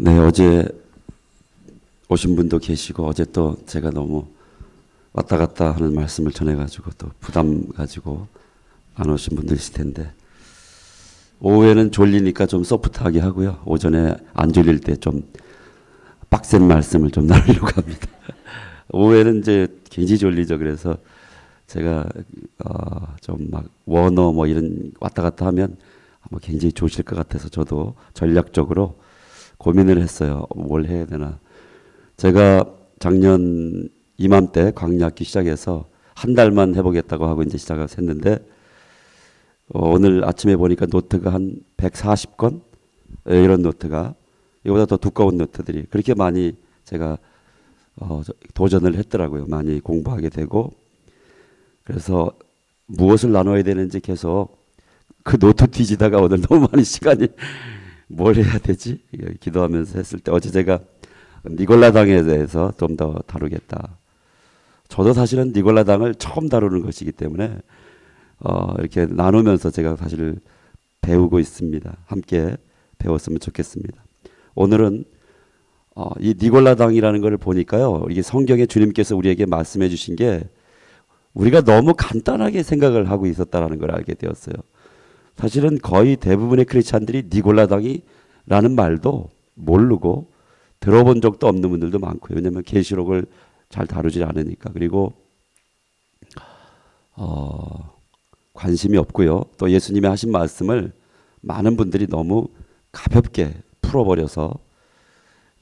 네, 어제 오신 분도 계시고 어제 또 제가 너무 왔다 갔다 하는 말씀을 전해가지고 또 부담 가지고 안 오신 분들 있을 텐데 오후에는 졸리니까 좀 소프트하게 하고요. 오전에 안 졸릴 때 좀 빡센 말씀을 좀 나누려고 합니다. 오후에는 이제 굉장히 졸리죠. 그래서 제가 좀 막 원어 뭐 이런 왔다 갔다 하면 아마 굉장히 좋으실 것 같아서 저도 전략적으로 고민을 했어요. 뭘 해야 되나. 제가 작년 이맘때 광야학기 시작해서 한 달만 해보겠다고 하고 이제 시작을 했는데 오늘 아침에 보니까 노트가 한 140권 이런 노트가 이거보다 더 두꺼운 노트들이 그렇게 많이 제가 도전을 했더라고요. 많이 공부하게 되고 그래서 무엇을 나눠야 되는지 계속 그 노트 뒤지다가 오늘 너무 많은 시간이 뭘 해야 되지? 기도하면서 했을 때 어제 제가 니골라당에 대해서 좀 더 다루겠다. 저도 사실은 니골라당을 처음 다루는 것이기 때문에 이렇게 나누면서 제가 사실 배우고 있습니다. 함께 배웠으면 좋겠습니다. 오늘은 이 니골라당이라는 것을 보니까요. 이게 성경에 주님께서 우리에게 말씀해 주신 게 우리가 너무 간단하게 생각을 하고 있었다는 걸 알게 되었어요. 사실은 거의 대부분의 크리스찬들이 니골라당이라는 말도 모르고 들어본 적도 없는 분들도 많고요. 왜냐하면 계시록을 잘 다루지 않으니까. 그리고 관심이 없고요. 또 예수님이 하신 말씀을 많은 분들이 너무 가볍게 풀어버려서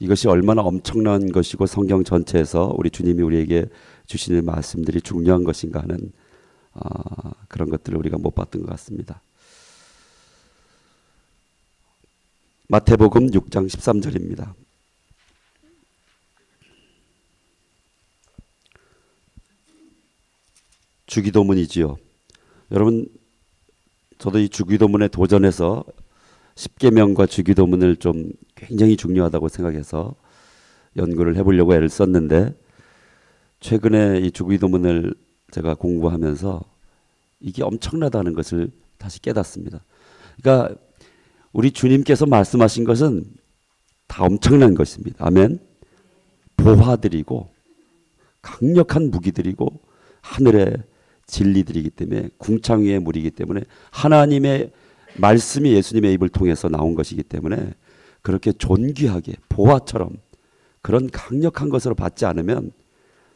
이것이 얼마나 엄청난 것이고 성경 전체에서 우리 주님이 우리에게 주시는 말씀들이 중요한 것인가 하는 그런 것들을 우리가 못 봤던 것 같습니다. 마태복음 6장 13절입니다. 주기도문이지요. 여러분, 저도 이 주기도문에 도전해서 십계명과 주기도문을 좀 굉장히 중요하다고 생각해서 연구를 해보려고 애를 썼는데 최근에 이 주기도문을 제가 공부하면서 이게 엄청나다는 것을 다시 깨닫습니다. 그러니까 우리 주님께서 말씀하신 것은 다 엄청난 것입니다. 아멘. 보화들이고 강력한 무기들이고 하늘의 진리들이기 때문에 궁창 위의 물이기 때문에 하나님의 말씀이 예수님의 입을 통해서 나온 것이기 때문에 그렇게 존귀하게 보화처럼 그런 강력한 것으로 받지 않으면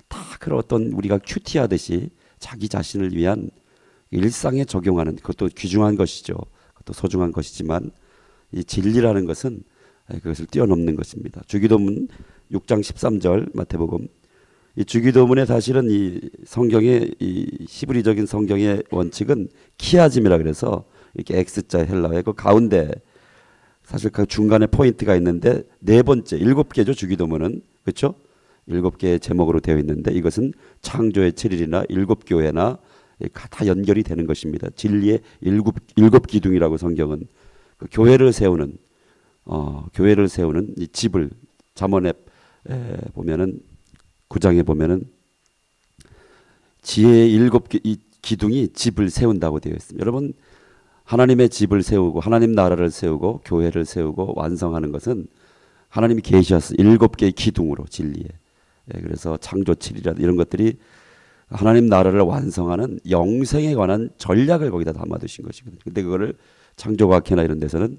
다 그런 어떤 우리가 큐티하듯이 자기 자신을 위한 일상에 적용하는 그것도 귀중한 것이죠. 그것도 소중한 것이지만 이 진리라는 것은 그것을 뛰어넘는 것입니다. 주기도문 6장 13절 마태복음 이 주기도문의 사실은 이 성경의 이 히브리적인 성경의 원칙은 키아즘이라 그래서 이렇게 X자 헬라어의 그 가운데 사실 그 중간에 포인트가 있는데 네 번째 7개죠. 주기도문은 그렇죠? 7개의 제목으로 되어 있는데 이것은 창조의 7일이나 7교회나 다 연결이 되는 것입니다. 진리의 일곱 기둥이라고 성경은 그 교회를 세우는 이 집을 잠언에 보면은 9장에 보면은 지혜의 7개 이 기둥이 집을 세운다고 되어 있습니다. 여러분 하나님의 집을 세우고 하나님 나라를 세우고 교회를 세우고 완성하는 것은 하나님이 계시하신 7개의 기둥으로 진리에 그래서 창조 7이라 이런 것들이 하나님 나라를 완성하는 영생에 관한 전략을 거기다 담아두신 것이거든요. 근데 그거를 창조과학회나 이런 데서는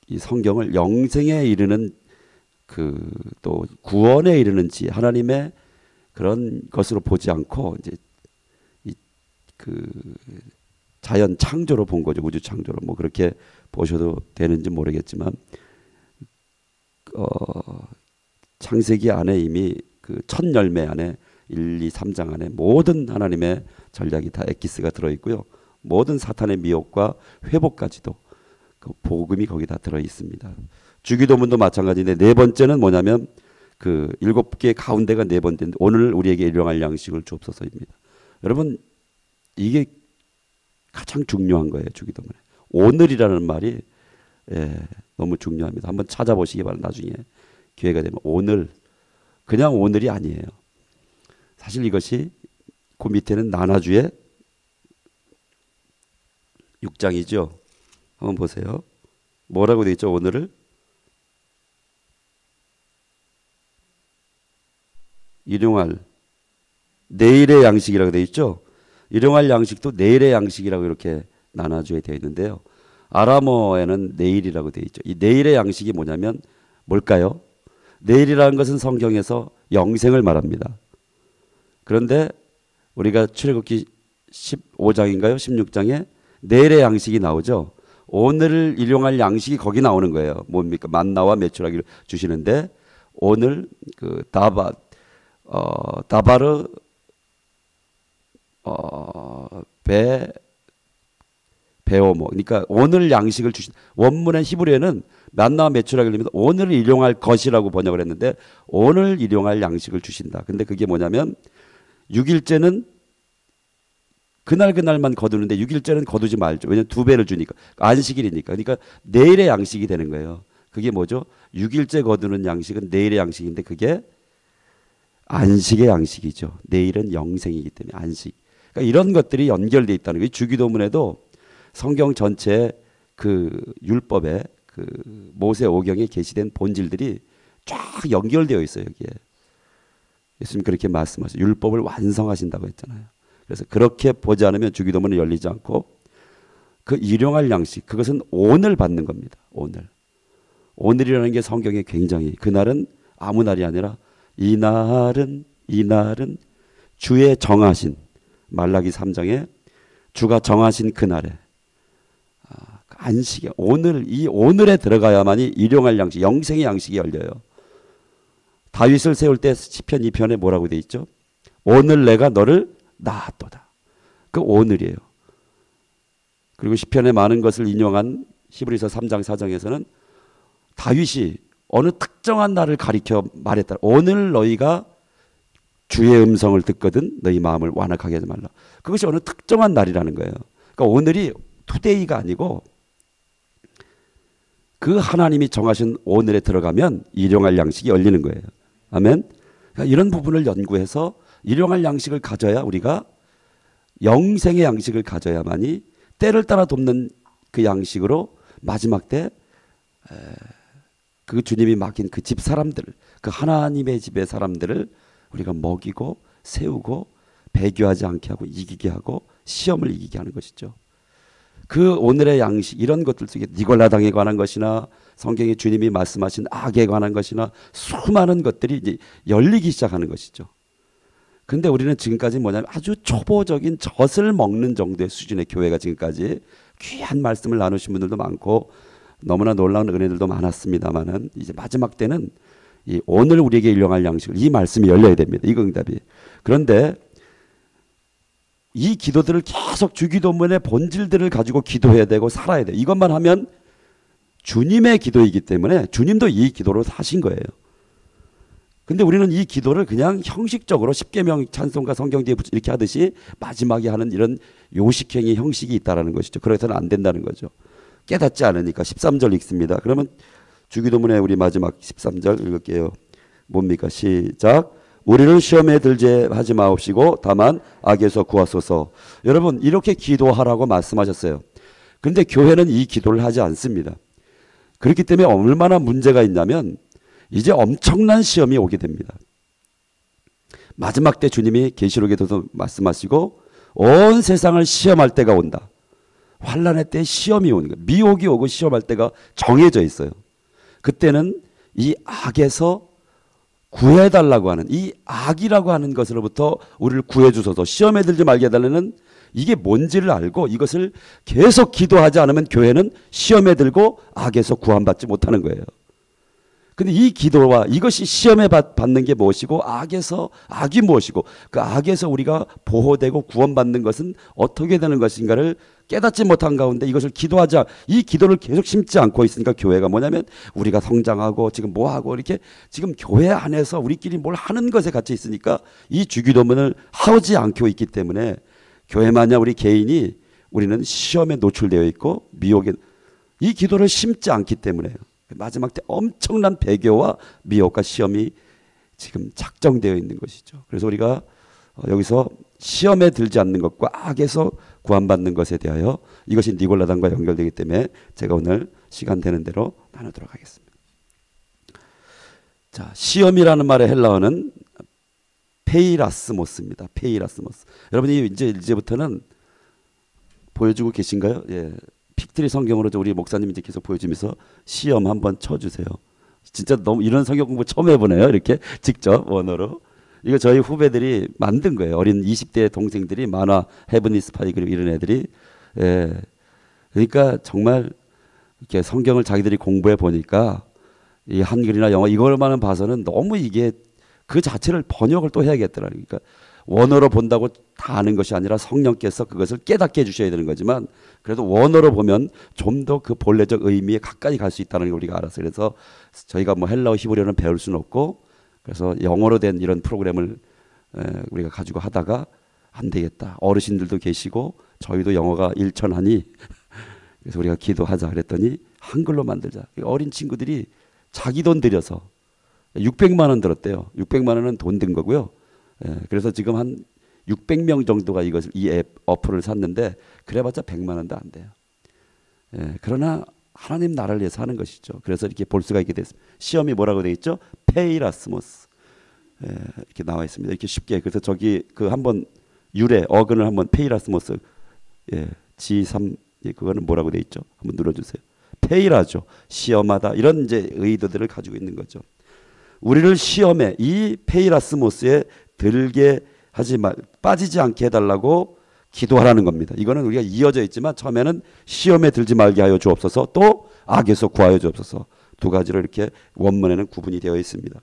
이 성경을 영생에 이르는 그 또 구원에 이르는 지혜 하나님의 그런 것으로 보지 않고 이제 그 자연 창조로 본 거죠. 우주 창조로 뭐 그렇게 보셔도 되는지 모르겠지만 창세기 안에 이미 그 첫 열매 안에 1, 2, 3장 안에 모든 하나님의 전략이 다 엑기스가 들어있고요. 모든 사탄의 미혹과 회복까지도 그 복음이 거기 다 들어 있습니다. 주기도문도 마찬가지인데 네 번째는 뭐냐면 그 7개 가운데가 네 번째인데 오늘 우리에게 일용할 양식을 주옵소서입니다. 여러분 이게 가장 중요한 거예요. 주기도문에 오늘이라는 말이 너무 중요합니다. 한번 찾아보시기 바랍니다. 나중에 기회가 되면 오늘 그냥 오늘이 아니에요. 사실 이것이 그 밑에는 나나주의 6장이죠. 한번 보세요. 뭐라고 되어 있죠? 오늘을 일용할 내일의 양식이라고 되어 있죠. 일용할 양식도 내일의 양식이라고 이렇게 나눠줘야 되어 있는데요. 아람어에는 내일이라고 되어 있죠. 이 내일의 양식이 뭐냐면 뭘까요? 내일이라는 것은 성경에서 영생을 말합니다. 그런데 우리가 출애굽기 15장인가요? 16장에 내일의 양식이 나오죠. 오늘 일용할 양식이 거기 나오는 거예요. 뭡니까? 만나와 메추라기를 주시는데 오늘 그 다바르 베오모, 그러니까 오늘 양식을 주신, 원문의 히브리어는 만나와 메추라기를 넣으면 오늘 일용할 것이라고 번역을 했는데 오늘 일용할 양식을 주신다. 근데 그게 뭐냐면 6일째는 그날만 거두는데 6일째는 거두지 말죠. 왜냐하면 2배를 주니까. 안식일이니까. 그러니까 내일의 양식이 되는 거예요. 그게 뭐죠? 6일째 거두는 양식은 내일의 양식인데 그게 안식의 양식이죠. 내일은 영생이기 때문에 안식. 그러니까 이런 것들이 연결되어 있다는 거예요. 주기도문에도 성경 전체 그 율법에 그 모세오경에 게시된 본질들이 쫙 연결되어 있어요. 여기에. 예수님 그렇게 말씀하셔요. 율법을 완성하신다고 했잖아요. 그래서 그렇게 보지 않으면 주기도문은 열리지 않고 그 일용할 양식, 그것은 오늘 받는 겁니다. 오늘이라는 게 성경에 굉장히, 그날은 아무 날이 아니라 이날은 주의 정하신, 말라기 3장에 주가 정하신 그날에 안식에 이 오늘에 들어가야만이 일용할 양식, 영생의 양식이 열려요. 다윗을 세울 때 시편 2편에 뭐라고 돼 있죠? 오늘 내가 너를 낳았도다. 그 오늘이에요. 그리고 시편에 많은 것을 인용한 히브리서 3장 4장에서는 다윗이 어느 특정한 날을 가리켜 말했다. 오늘 너희가 주의 음성을 듣거든 너희 마음을 완악하게 하지 말라. 그것이 어느 특정한 날이라는 거예요. 그러니까 오늘이 투데이가 아니고 그 하나님이 정하신 오늘에 들어가면 일용할 양식이 열리는 거예요. 아멘. 그러니까 이런 부분을 연구해서 일용할 양식을 가져야 우리가 영생의 양식을 가져야만이 때를 따라 돕는 그 양식으로 마지막 때 그 주님이 맡긴 그 집 사람들, 그 하나님의 집의 사람들을 우리가 먹이고 세우고 배교하지 않게 하고 이기게 하고 시험을 이기게 하는 것이죠. 그 오늘의 양식, 이런 것들 속에 니골라당에 관한 것이나 성경에 주님이 말씀하신 악에 관한 것이나 수많은 것들이 이제 열리기 시작하는 것이죠. 근데 우리는 지금까지 뭐냐면 아주 초보적인 젖을 먹는 정도의 수준의 교회가 지금까지 귀한 말씀을 나누신 분들도 많고 너무나 놀라운 은혜들도 많았습니다만은 이제 마지막 때는 이 오늘 우리에게 일용할 양식을, 이 말씀이 열려야 됩니다. 이거 응답이. 그런데 이 기도들을 계속 주기도문의 본질들을 가지고 기도해야 되고 살아야 돼요. 이것만 하면 주님의 기도이기 때문에 주님도 이 기도로 하신 거예요. 근데 우리는 이 기도를 그냥 형식적으로 십계명 찬송가 성경 뒤에 이렇게 하듯이 마지막에 하는 이런 요식행위 형식이 있다는 것이죠. 그래서는 안 된다는 거죠. 깨닫지 않으니까. 13절 읽습니다. 그러면 주기도문의 우리 마지막 13절 읽을게요. 뭡니까? 시작. 우리를 시험에 들게 하지 마옵시고 다만 악에서 구하소서. 여러분 이렇게 기도하라고 말씀하셨어요. 그런데 교회는 이 기도를 하지 않습니다. 그렇기 때문에 얼마나 문제가 있냐면 이제 엄청난 시험이 오게 됩니다. 마지막 때 주님이 계시록에도 말씀하시고 온 세상을 시험할 때가 온다. 환난의 때 시험이 오는 거예요. 미혹이 오고 시험할 때가 정해져 있어요. 그때는 이 악에서 구해달라고 하는, 이 악이라고 하는 것으로부터 우리를 구해주소서, 시험에 들지 말게 해달라는, 이게 뭔지를 알고 이것을 계속 기도하지 않으면 교회는 시험에 들고 악에서 구원받지 못하는 거예요. 근데 이 기도와 이것이 시험에 받는 게 무엇이고 악이 무엇이고 그 악에서 우리가 보호되고 구원받는 것은 어떻게 되는 것인가를 깨닫지 못한 가운데 이것을 기도하자, 이 기도를 계속 심지 않고 있으니까 교회가 뭐냐면 우리가 성장하고 지금 뭐하고 이렇게 지금 교회 안에서 우리끼리 뭘 하는 것에 갇혀 있으니까 이 주기도문을 하지 않고 있기 때문에 교회만야 우리 개인이 우리는 시험에 노출되어 있고 미혹에, 이 기도를 심지 않기 때문에요. 마지막 때 엄청난 배교와 미혹과 시험이 지금 작정되어 있는 것이죠. 그래서 우리가 여기서 시험에 들지 않는 것과 악에서 구원받는 것에 대하여 이것이 니골라당과 연결되기 때문에 제가 오늘 시간 되는 대로 나누도록 하겠습니다. 자, 시험이라는 말의 헬라어는 페이라스모스입니다. 페이라스모스. 여러분이 이제부터는 보여주고 계신가요? 예. 픽트리 성경으로 우리 목사님이 이제 계속 보여주면서 시험 한번 쳐주세요. 진짜 너무 이런 성경 공부 처음 해보네요. 이렇게 직접 원어로. 이거 저희 후배들이 만든 거예요. 어린 20대 동생들이 만화 헤븐리 스파이 그리고 이런 애들이. 예. 그러니까 정말 이렇게 성경을 자기들이 공부해 보니까 이 한글이나 영어 이걸만은 봐서는 너무 이게 그 자체를 번역을 또 해야겠더라. 그러니까 원어로 본다고 다 아는 것이 아니라 성령께서 그것을 깨닫게 해주셔야 되는 거지만 그래도 원어로 보면 좀 더 그 본래적 의미에 가까이 갈 수 있다는 걸 우리가 알았어요. 그래서 저희가 뭐 헬라어 히브리어는 배울 수는 없고 그래서 영어로 된 이런 프로그램을 우리가 가지고 하다가 안 되겠다. 어르신들도 계시고 저희도 영어가 일천하니 그래서 우리가 기도하자 그랬더니 한글로 만들자. 어린 친구들이 자기 돈 들여서 600만 원 들었대요. 600만 원은 돈 든 거고요. 그래서 지금 한 600명 정도가 이것을 이 앱 어플을 샀는데 그래봤자 100만 원도 안 돼요. 그러나 하나님 나라를 위해서 하는 것이죠. 그래서 이렇게 볼 수가 있게 됐습니다. 시험이 뭐라고 되어 있죠? 페이라스모스. 이렇게 나와 있습니다. 이렇게 쉽게. 그래서 저기 그 한번 유래 어근을 한번 페이라스모스 G3 그거는 뭐라고 되어 있죠? 한번 눌러주세요. 페이라죠. 시험하다 이런 이제 의도들을 가지고 있는 거죠. 우리를 시험에 이 페이라스모스에 들게 하지 말 빠지지 않게 해달라고 기도하라는 겁니다. 이거는 우리가 이어져 있지만 처음에는 시험에 들지 말게 하여 주옵소서 또 악에서 구하여 주옵소서 두 가지로 이렇게 원문에는 구분이 되어 있습니다.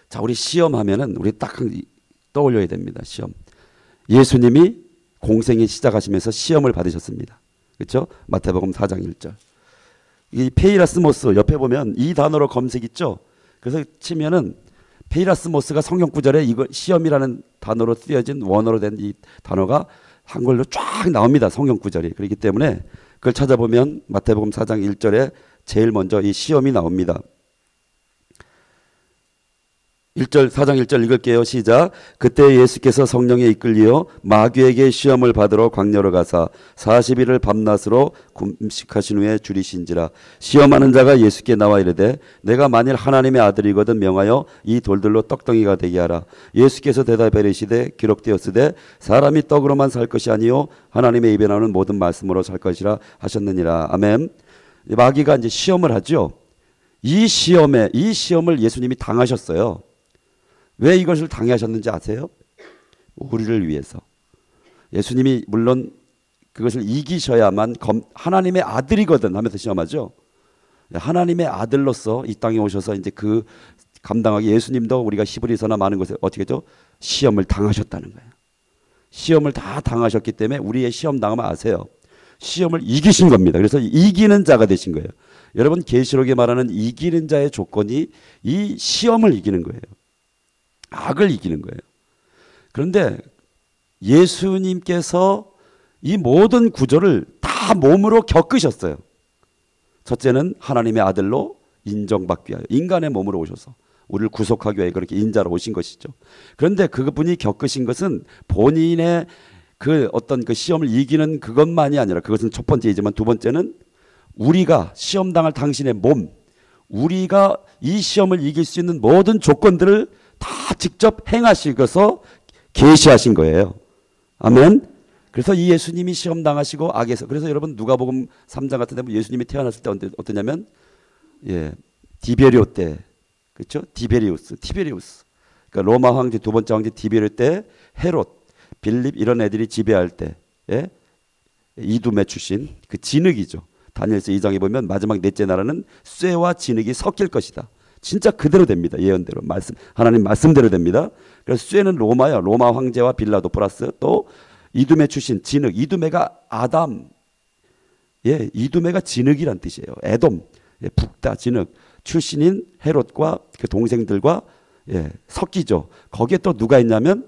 자, 우리 시험하면은 우리 딱 떠올려야 됩니다. 시험. 예수님이 공생이 시작하시면서 시험을 받으셨습니다. 그렇죠? 마태복음 4장 1절. 이 페이라스모스 옆에 보면 이 단어로 검색 있죠. 그래서 치면은 페이라스모스가 성경 구절에 이거 시험이라는 단어로 쓰여진 원어로 된 이 단어가 한글로 쫙 나옵니다. 성경 구절이. 그렇기 때문에 그걸 찾아보면 마태복음 4장 1절에 제일 먼저 이 시험이 나옵니다. 1절 4장 1절 읽을게요. 시작. 그때 예수께서 성령에 이끌리어 마귀에게 시험을 받으러 광야로 가사 40일을 밤낮으로 금식하신 후에 줄이신지라. 시험하는 자가 예수께 나와 이르되 내가 만일 하나님의 아들이거든 명하여 이 돌들로 떡덩이가 되게 하라. 예수께서 대답하여 이르시되 기록되었으되 사람이 떡으로만 살 것이 아니요 하나님의 입에 나오는 모든 말씀으로 살 것이라 하셨느니라. 아멘. 마귀가 이제 시험을 하죠. 이 시험을 예수님이 당하셨어요. 왜 이것을 당하셨는지 아세요? 우리를 위해서. 예수님이 물론 그것을 이기셔야만 하나님의 아들이거든 하면서 시험하죠. 하나님의 아들로서 이 땅에 오셔서 이제 그 감당하기 예수님도 우리가 히브리서나 많은 곳에 어떻게 했죠? 시험을 당하셨다는 거예요. 시험을 다 당하셨기 때문에 우리의 시험 당하면 아세요. 시험을 이기신 겁니다. 그래서 이기는 자가 되신 거예요. 여러분 계시록에 말하는 이기는 자의 조건이 이 시험을 이기는 거예요. 악을 이기는 거예요. 그런데 예수님께서 이 모든 구조를 다 몸으로 겪으셨어요. 첫째는 하나님의 아들로 인정받기 위하여 인간의 몸으로 오셔서 우리를 구속하기 위해 그렇게 인자로 오신 것이죠. 그런데 그분이 겪으신 것은 본인의 그 어떤 그 시험을 이기는 그것만이 아니라 그것은 첫 번째이지만 두 번째는 우리가 시험 당할 당신의 몸, 우리가 이 시험을 이길 수 있는 모든 조건들을 다 직접 행하시고서 계시하신 거예요. 아멘. 그래서 이 예수님이 시험 당하시고 악에서 그래서 여러분 누가복음 3장 같은 데 보면 예수님이 태어났을 때 어떠냐면 디베리오 때 그렇죠? 티베리우스. 그러니까 로마 황제 두 번째 황제 디베리오 때 헤롯, 빌립 이런 애들이 지배할 때 이두메 출신 그 진흙이죠. 다니엘서 2장에 보면 마지막 넷째 나라는 쇠와 진흙이 섞일 것이다. 진짜 그대로 됩니다. 예언대로 하나님 말씀대로 됩니다. 그래서 쇠는 로마야. 로마 황제와 빌라도 플러스 또 이두메 출신 진흙. 이두메가 아담. 이두메가 진흙이란 뜻이에요. 에돔. 북다 진흙. 출신인 헤롯과 그 동생들과 섞이죠. 거기에 또 누가 있냐면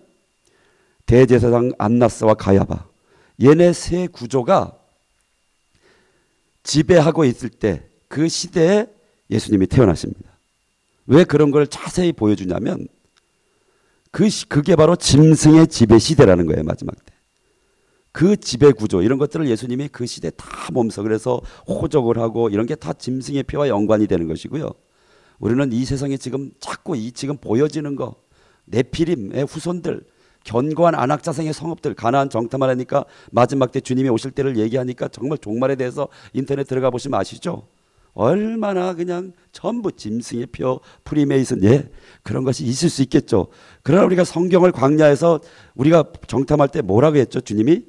대제사장 안나스와 가야바. 얘네 세 구조가 지배하고 있을 때 그 시대에 예수님이 태어나십니다. 왜 그런 걸 자세히 보여주냐면 그게 바로 짐승의 지배 시대라는 거예요. 마지막 때. 그 지배 구조 이런 것들을 예수님이 그 시대에 다 몸소 그래서 호적을 하고 이런 게 다 짐승의 피와 연관이 되는 것이고요. 우리는 이 세상에 지금 자꾸 지금 보여지는 거 네피림의 후손들, 견고한 안악자생의 성읍들, 가나안 정탐을 하니까 마지막 때 주님이 오실 때를 얘기하니까 정말 종말에 대해서 인터넷 들어가 보시면 아시죠? 얼마나 그냥 전부 짐승의 표, 프리메이슨, 예, 그런 것이 있을 수 있겠죠. 그러나 우리가 성경을 광야에서 우리가 정탐할 때 뭐라고 했죠? 주님이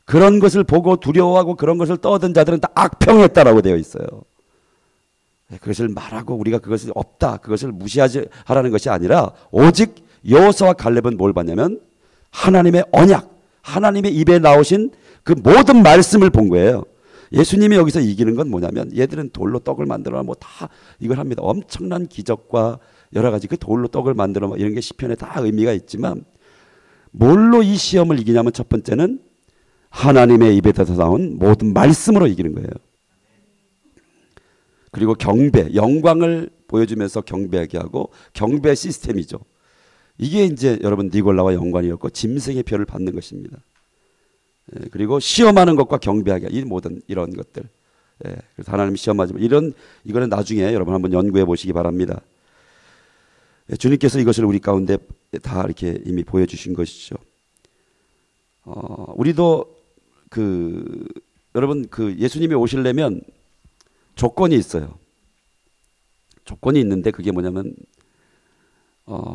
그런 것을 보고 두려워하고 그런 것을 떠든 자들은 다 악평했다라고 되어 있어요. 그것을 말하고 우리가 그것이 없다, 그것을 무시하지 하라는 것이 아니라 오직 여호수아와 갈렙은 뭘 봤냐면 하나님의 언약, 하나님의 입에 나오신 그 모든 말씀을 본 거예요. 예수님이 여기서 이기는 건 뭐냐면 얘들은 돌로 떡을 만들어 뭐 다 이걸 합니다. 엄청난 기적과 여러 가지 그 돌로 떡을 만들어 뭐 이런 게 시편에 다 의미가 있지만 뭘로 이 시험을 이기냐면 첫 번째는 하나님의 입에서 나온 모든 말씀으로 이기는 거예요. 그리고 경배, 영광을 보여주면서 경배하게 하고 경배 시스템이죠. 이게 이제 여러분 니골라와 연관이었고 짐승의 표를 받는 것입니다. 그리고 시험하는 것과 경배하게 이 모든 이런 것들. 그래서 하나님 시험하지 마. 이거는 나중에 여러분 한번 연구해 보시기 바랍니다. 주님께서 이것을 우리 가운데 다 이렇게 이미 보여주신 것이죠. 우리도 여러분 예수님이 오시려면 조건이 있어요. 조건이 있는데 그게 뭐냐면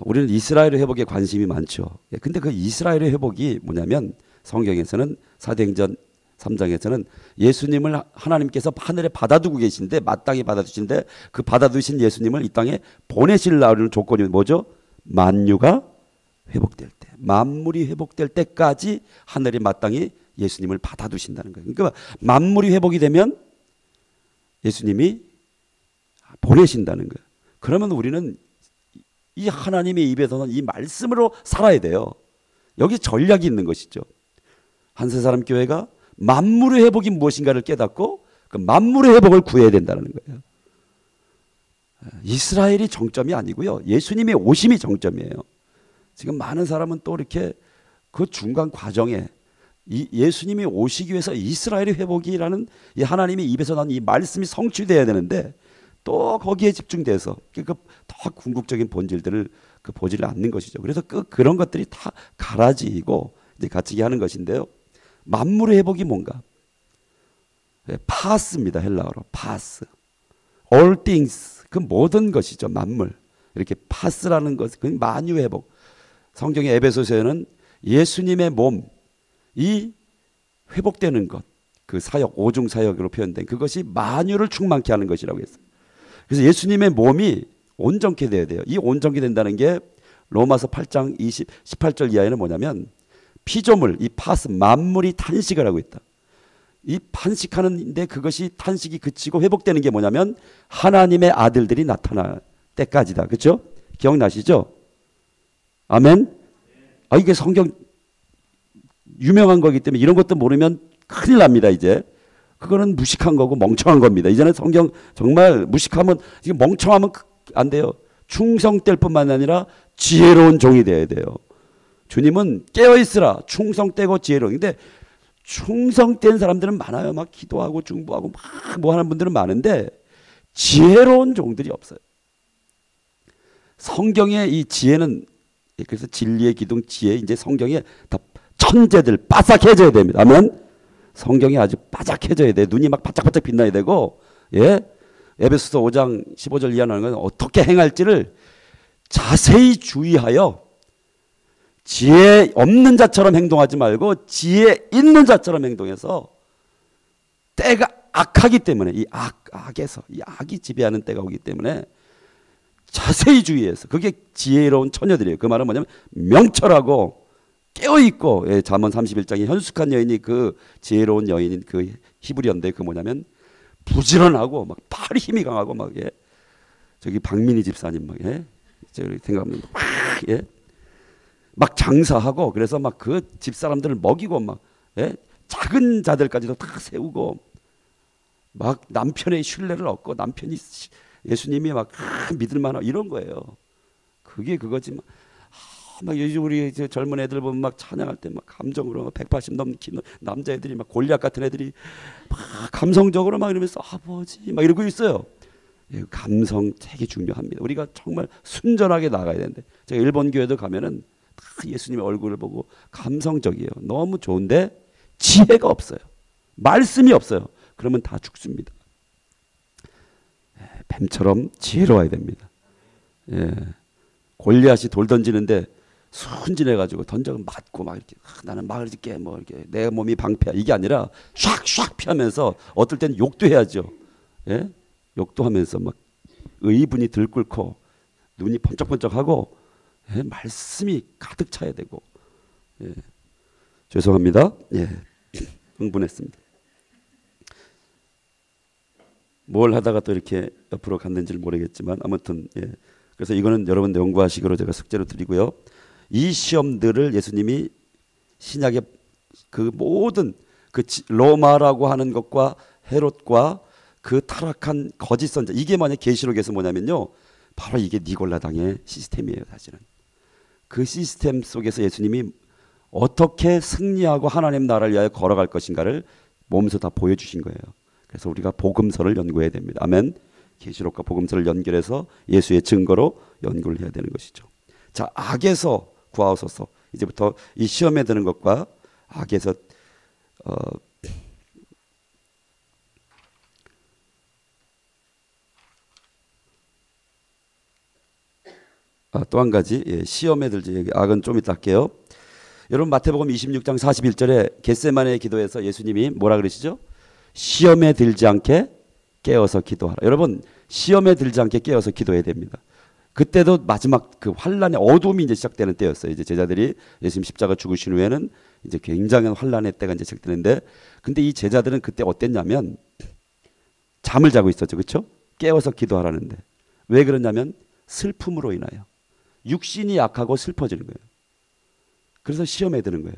우리는 이스라엘의 회복에 관심이 많죠. 근데 그 이스라엘의 회복이 뭐냐면 성경에서는 사도행전 3장에서는 예수님을 하나님께서 하늘에 받아두고 계신데 마땅히 받아두신데 그 받아두신 예수님을 이 땅에 보내시려는 조건이 뭐죠? 만유가 회복될 때, 만물이 회복될 때까지 하늘이 마땅히 예수님을 받아두신다는 거예요. 그러니까 만물이 회복이 되면 예수님이 보내신다는 거예요. 그러면 우리는 이 하나님의 입에서는 이 말씀으로 살아야 돼요. 여기 전략이 있는 것이죠. 한세사람 교회가 만물의 회복이 무엇인가를 깨닫고 그 만물의 회복을 구해야 된다는 거예요. 이스라엘이 정점이 아니고요. 예수님의 오심이 정점이에요. 지금 많은 사람은 또 이렇게 그 중간 과정에 예수님이 오시기 위해서 이스라엘의 회복이라는 이 하나님의 입에서 나온 이 말씀이 성취돼야 되는데 또 거기에 집중돼서 더 궁극적인 본질들을 보지를 않는 것이죠. 그래서 그런 것들이 다 갈아지고 이제 갇히게 하는 것인데요. 만물의 회복이 뭔가? 파스입니다. 헬라어로 파스. All things, 그 모든 것이죠. 만물. 이렇게 파스라는 것, 그 만유 회복. 성경의 에베소서에는 예수님의 몸이 회복되는 것, 그 사역, 오중 사역으로 표현된 그것이 만유를 충만케 하는 것이라고 했어요. 그래서 예수님의 몸이 온전케 돼야 돼요. 이 온전케 된다는 게 로마서 8장 18절 이하에는 뭐냐면 피조물, 이 파스, 만물이 탄식을 하고 있다. 이 탄식하는데 그것이 탄식이 그치고 회복되는 게 뭐냐면 하나님의 아들들이 나타날 때까지다. 그렇죠? 기억나시죠? 아멘? 이게 성경 유명한 거기 때문에 이런 것도 모르면 큰일 납니다. 이제 그거는 무식한 거고 멍청한 겁니다. 이제는 성경 정말 무식하면 이게 멍청하면 안 돼요. 충성될 뿐만 아니라 지혜로운 종이 되어야 돼요. 주님은 깨어있으라 충성되고 지혜로운. 근데 충성된 사람들은 많아요. 막 기도하고 중보하고 막 뭐 하는 분들은 많은데 지혜로운 종들이 없어요. 성경의 이 지혜는 그래서 진리의 기둥 지혜 이제 성경에 다 천재들 바삭해져야 됩니다. 아멘. 성경이 아주 바삭해져야 돼. 눈이 막 바짝바짝 빛나야 되고, 예. 에베소서 5장 15절 이하는 건 어떻게 행할지를 자세히 주의하여 지혜 없는 자처럼 행동하지 말고 지혜 있는 자처럼 행동해서 때가 악하기 때문에 이 악에서 이 악이 지배하는 때가 오기 때문에 자세히 주의해서 그게 지혜로운 처녀들이에요. 그 말은 뭐냐면 명철하고 깨어있고, 예, 잠언 31장에 현숙한 여인이 그 지혜로운 여인인 그 히브리어인데 그 뭐냐면 부지런하고 막 팔이 힘이 강하고 막, 예, 저기 박민희 집사님 막, 예, 저기 생각하면 막, 예, 막 장사하고 그래서 막 그 집사람들을 먹이고 막, 예, 작은 자들까지도 다 세우고 막 남편의 신뢰를 얻고 남편이 예수님이 막 믿을만하고 이런 거예요. 그게 그거지. 막 요즘 우리 젊은 애들 보면 막 찬양할 때 막 감정으로 180 넘는 남자애들이 막 골리앗 같은 애들이 막 감성적으로 막 이러면서 아버지 막 이러고 있어요. 감성 되게 중요합니다. 우리가 정말 순전하게 나가야 되는데, 제가 일본 교회도 가면은 다 예수님의 얼굴을 보고 감성적이에요. 너무 좋은데 지혜가 없어요. 말씀이 없어요. 그러면 다 죽습니다. 뱀처럼 지혜로워야 됩니다. 골리앗이 돌 던지는데 순진해가지고 던져 맞고 막 이렇게 나는 막을 짓게 뭐 이렇게 내 몸이 방패야 이게 아니라 샥샥 피하면서 어떨 땐 욕도 해야죠. 욕도 하면서 막 의분이 들끓고 눈이 번쩍번쩍하고 말씀이 가득 차야 되고. 죄송합니다. 흥분했습니다. 뭘 하다가 또 이렇게 옆으로 갔는지를 모르겠지만 아무튼 그래서 이거는 여러분 연구하시기로 제가 숙제로 드리고요. 이 시험들을 예수님이 신약의 그 모든 그 로마라고 하는 것과 헤롯과 그 타락한 거짓 선자, 이게 만약 계시록에서 뭐냐면요, 바로 이게 니골라당의 시스템이에요. 사실은 그 시스템 속에서 예수님이 어떻게 승리하고 하나님 나라를 위하여 걸어갈 것인가를 몸소 다 보여주신 거예요. 그래서 우리가 복음서를 연구해야 됩니다. 아멘. 계시록과 복음서를 연결해서 예수의 증거로 연구를 해야 되는 것이죠. 자, 악에서 구하옵소서. 이제부터 이 시험에 드는 것과 악에서 또 한 가지, 시험에 들지, 악은 좀 이따 할게요. 여러분 마태복음 26장 41절에 겟세마네 기도에서 예수님이 뭐라 그러시죠? 시험에 들지 않게 깨어서 기도하라. 여러분 시험에 들지 않게 깨어서 기도해야 됩니다. 그때도 마지막 그 환란의 어둠이 이제 시작되는 때였어요. 이제 제자들이 예수님 십자가 죽으신 후에는 이제 굉장한 환란의 때가 이제 시작되는데, 근데 이 제자들은 그때 어땠냐면 잠을 자고 있었죠, 그렇죠? 깨어서 기도하라는데 왜 그러냐면 슬픔으로 인하여 육신이 약하고 슬퍼지는 거예요. 그래서 시험에 드는 거예요.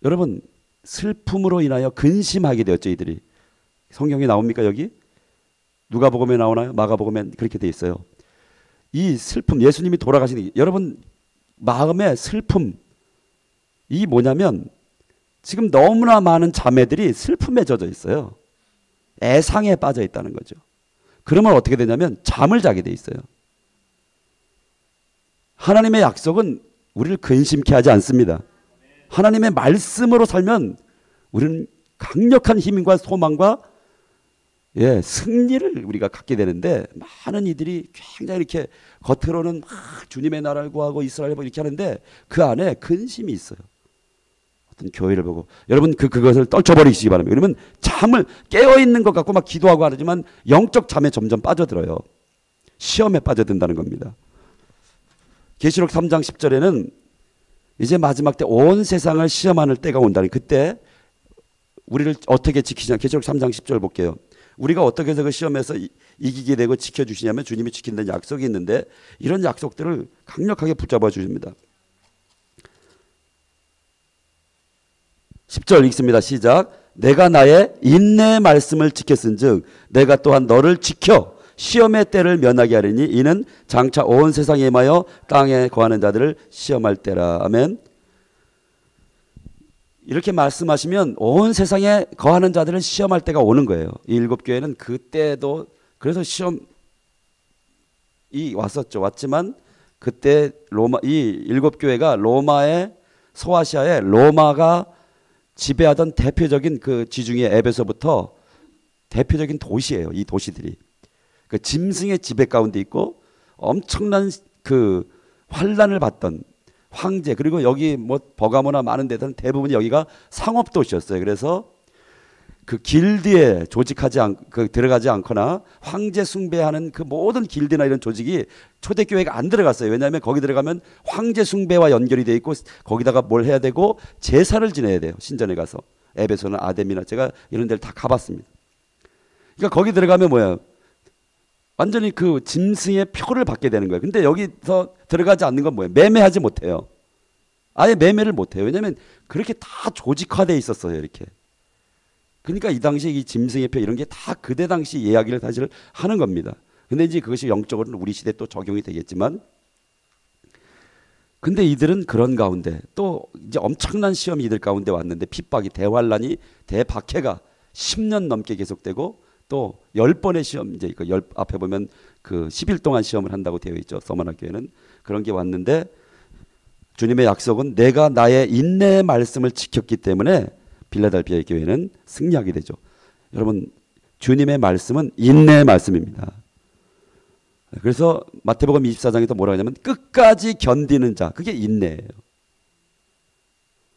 여러분 슬픔으로 인하여 근심하게 되었죠. 이들이 성경에 나옵니까? 여기 누가복음에 나오나요? 마가복음에 그렇게 돼 있어요. 이 슬픔, 예수님이 돌아가시는, 여러분 마음의 슬픔, 이 뭐냐면 지금 너무나 많은 자매들이 슬픔에 젖어 있어요. 애상에 빠져 있다는 거죠. 그러면 어떻게 되냐면 잠을 자게 돼 있어요. 하나님의 약속은 우리를 근심케 하지 않습니다. 하나님의 말씀으로 살면 우리는 강력한 힘과 소망과 승리를 우리가 갖게 되는데, 많은 이들이 굉장히 이렇게 겉으로는 막 주님의 나라를 구하고 이스라엘을 이렇게 하는데 그 안에 근심이 있어요. 어떤 교회를 보고 여러분 그것을 떨쳐버리시기 바랍니다. 그러면 잠을 깨어있는 것 같고 막 기도하고 하지만 영적 잠에 점점 빠져들어요. 시험에 빠져든다는 겁니다. 계시록 3장 10절에는 이제 마지막 때 온 세상을 시험하는 때가 온다는, 그때 우리를 어떻게 지키냐. 계시록 3장 10절 볼게요. 우리가 어떻게 해서 그 시험에서 이기게 되고 지켜주시냐면 주님이 지킨다는 약속이 있는데 이런 약속들을 강력하게 붙잡아 주십니다. 10절 읽습니다. 시작. 내가 나의 인내의 말씀을 지켰은즉 내가 또한 너를 지켜 시험의 때를 면하게 하리니 이는 장차 온 세상에 임하여 땅에 거하는 자들을 시험할 때라. 아멘. 이렇게 말씀하시면 온 세상에 거하는 자들을 시험할 때가 오는 거예요. 이 일곱 교회는 그때도 그래서 시험이 왔지만 그때 이 일곱 교회가 로마의 소아시아의 로마가 지배하던 대표적인 그 지중해 에베소부터 대표적인 도시예요. 이 도시들이 그 짐승의 지배 가운데 있고 엄청난 그 환란을 받던 황제, 그리고 여기 뭐 버가모나 많은 데들은 대부분이 여기가 상업 도시였어요. 그래서 그 길드에 들어가지 않거나 황제 숭배하는 그 모든 길드나 이런 조직이 초대교회가 안 들어갔어요. 왜냐하면 거기 들어가면 황제 숭배와 연결이 돼 있고 거기다가 뭘 해야 되고 제사를 지내야 돼요. 신전에 가서 에베소나 아데미나 제가 이런 데를 다 가봤습니다. 그러니까 거기 들어가면 뭐예요? 완전히 그 짐승의 표를 받게 되는 거예요. 근데 여기서 들어가지 않는 건 뭐예요? 매매하지 못해요. 아예 매매를 못해요. 왜냐하면 그렇게 다 조직화되어 있었어요. 이렇게. 그러니까 이 당시에 이 짐승의 표 이런 게 다 그때 당시 이야기를 사실 하는 겁니다. 근데 이제 그것이 영적으로는 우리 시대에 또 적용이 되겠지만, 근데 이들은 그런 가운데 또 이제 엄청난 시험이 이들 가운데 왔는데 핍박이 대환란이 대박해가 10년 넘게 계속되고 또 10번의 시험, 이제 그 앞에 보면 그 10일 동안 시험을 한다고 되어 있죠. 서머나 교회는. 그런 게 왔는데 주님의 약속은 내가 나의 인내의 말씀을 지켰기 때문에 빌라델피아 교회는 승리하게 되죠. 여러분, 주님의 말씀은 인내의 말씀입니다. 그래서 마태복음 24장에서 뭐라고 하냐면 끝까지 견디는 자, 그게 인내예요.